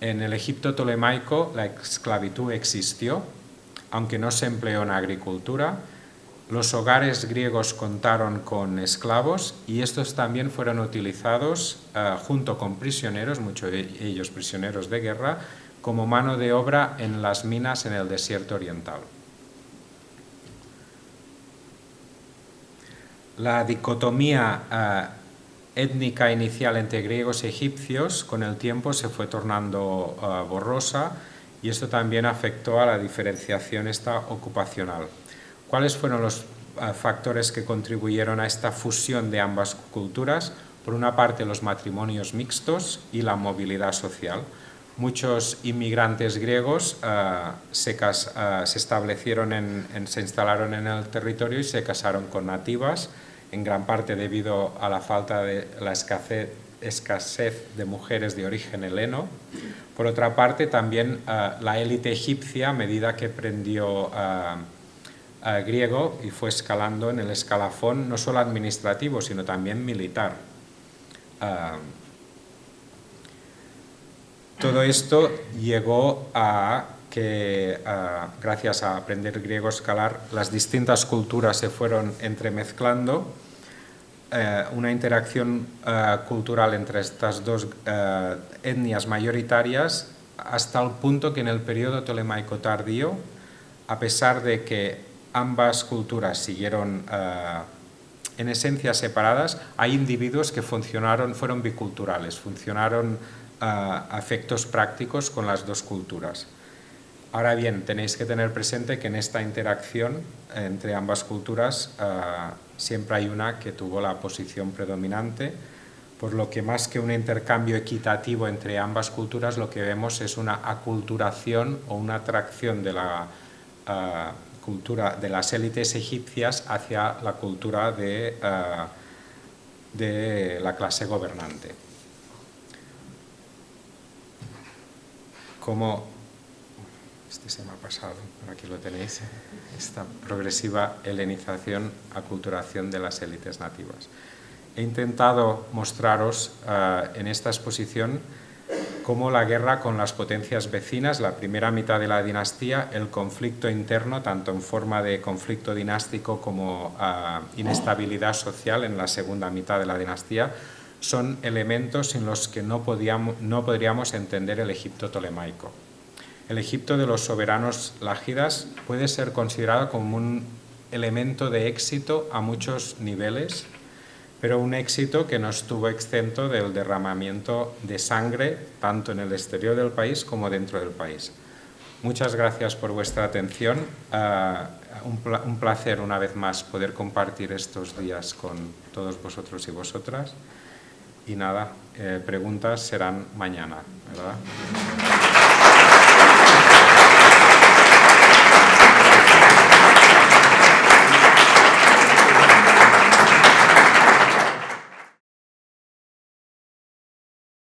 Speaker 2: En el Egipto tolemaico la esclavitud existió, aunque no se empleó en agricultura. Los hogares griegos contaron con esclavos y estos también fueron utilizados junto con prisioneros, muchos de ellos prisioneros de guerra, como mano de obra en las minas en el desierto oriental. La dicotomía étnica inicial entre griegos y egipcios con el tiempo se fue tornando borrosa y esto también afectó a la diferenciación ocupacional. ¿Cuáles fueron los factores que contribuyeron a esta fusión de ambas culturas? Por una parte, los matrimonios mixtos y la movilidad social. Muchos inmigrantes griegos se instalaron en el territorio y se casaron con nativas, en gran parte debido a la falta de la escasez de mujeres de origen heleno. Por otra parte, también la élite egipcia, a medida que aprendió griego y fue escalando en el escalafón no solo administrativo, sino también militar. Todo esto llegó a que, gracias a aprender griego escalar, las distintas culturas se fueron entremezclando, una interacción cultural entre estas dos etnias mayoritarias, hasta el punto que en el periodo tolemaico tardío, a pesar de que ambas culturas siguieron en esencia separadas, hay individuos que fueron biculturales, funcionaron a efectos prácticos con las dos culturas. Ahora bien, tenéis que tener presente que en esta interacción entre ambas culturas siempre hay una que tuvo la posición predominante, por lo que más que un intercambio equitativo entre ambas culturas, lo que vemos es una aculturación o una atracción de la cultura de las élites egipcias hacia la cultura de la clase gobernante. Como se me ha pasado, pero aquí lo tenéis, esta progresiva helenización, aculturación de las élites nativas. He intentado mostraros en esta exposición cómo la guerra con las potencias vecinas, la primera mitad de la dinastía, el conflicto interno, tanto en forma de conflicto dinástico como inestabilidad social en la segunda mitad de la dinastía, son elementos sin los que no podríamos entender el Egipto tolemaico. El Egipto de los soberanos lágidas puede ser considerado como un elemento de éxito a muchos niveles, pero un éxito que no estuvo exento del derramamiento de sangre tanto en el exterior del país como dentro del país. Muchas gracias por vuestra atención. Un placer una vez más poder compartir estos días con todos vosotros y vosotras. Y nada, preguntas serán mañana, ¿verdad?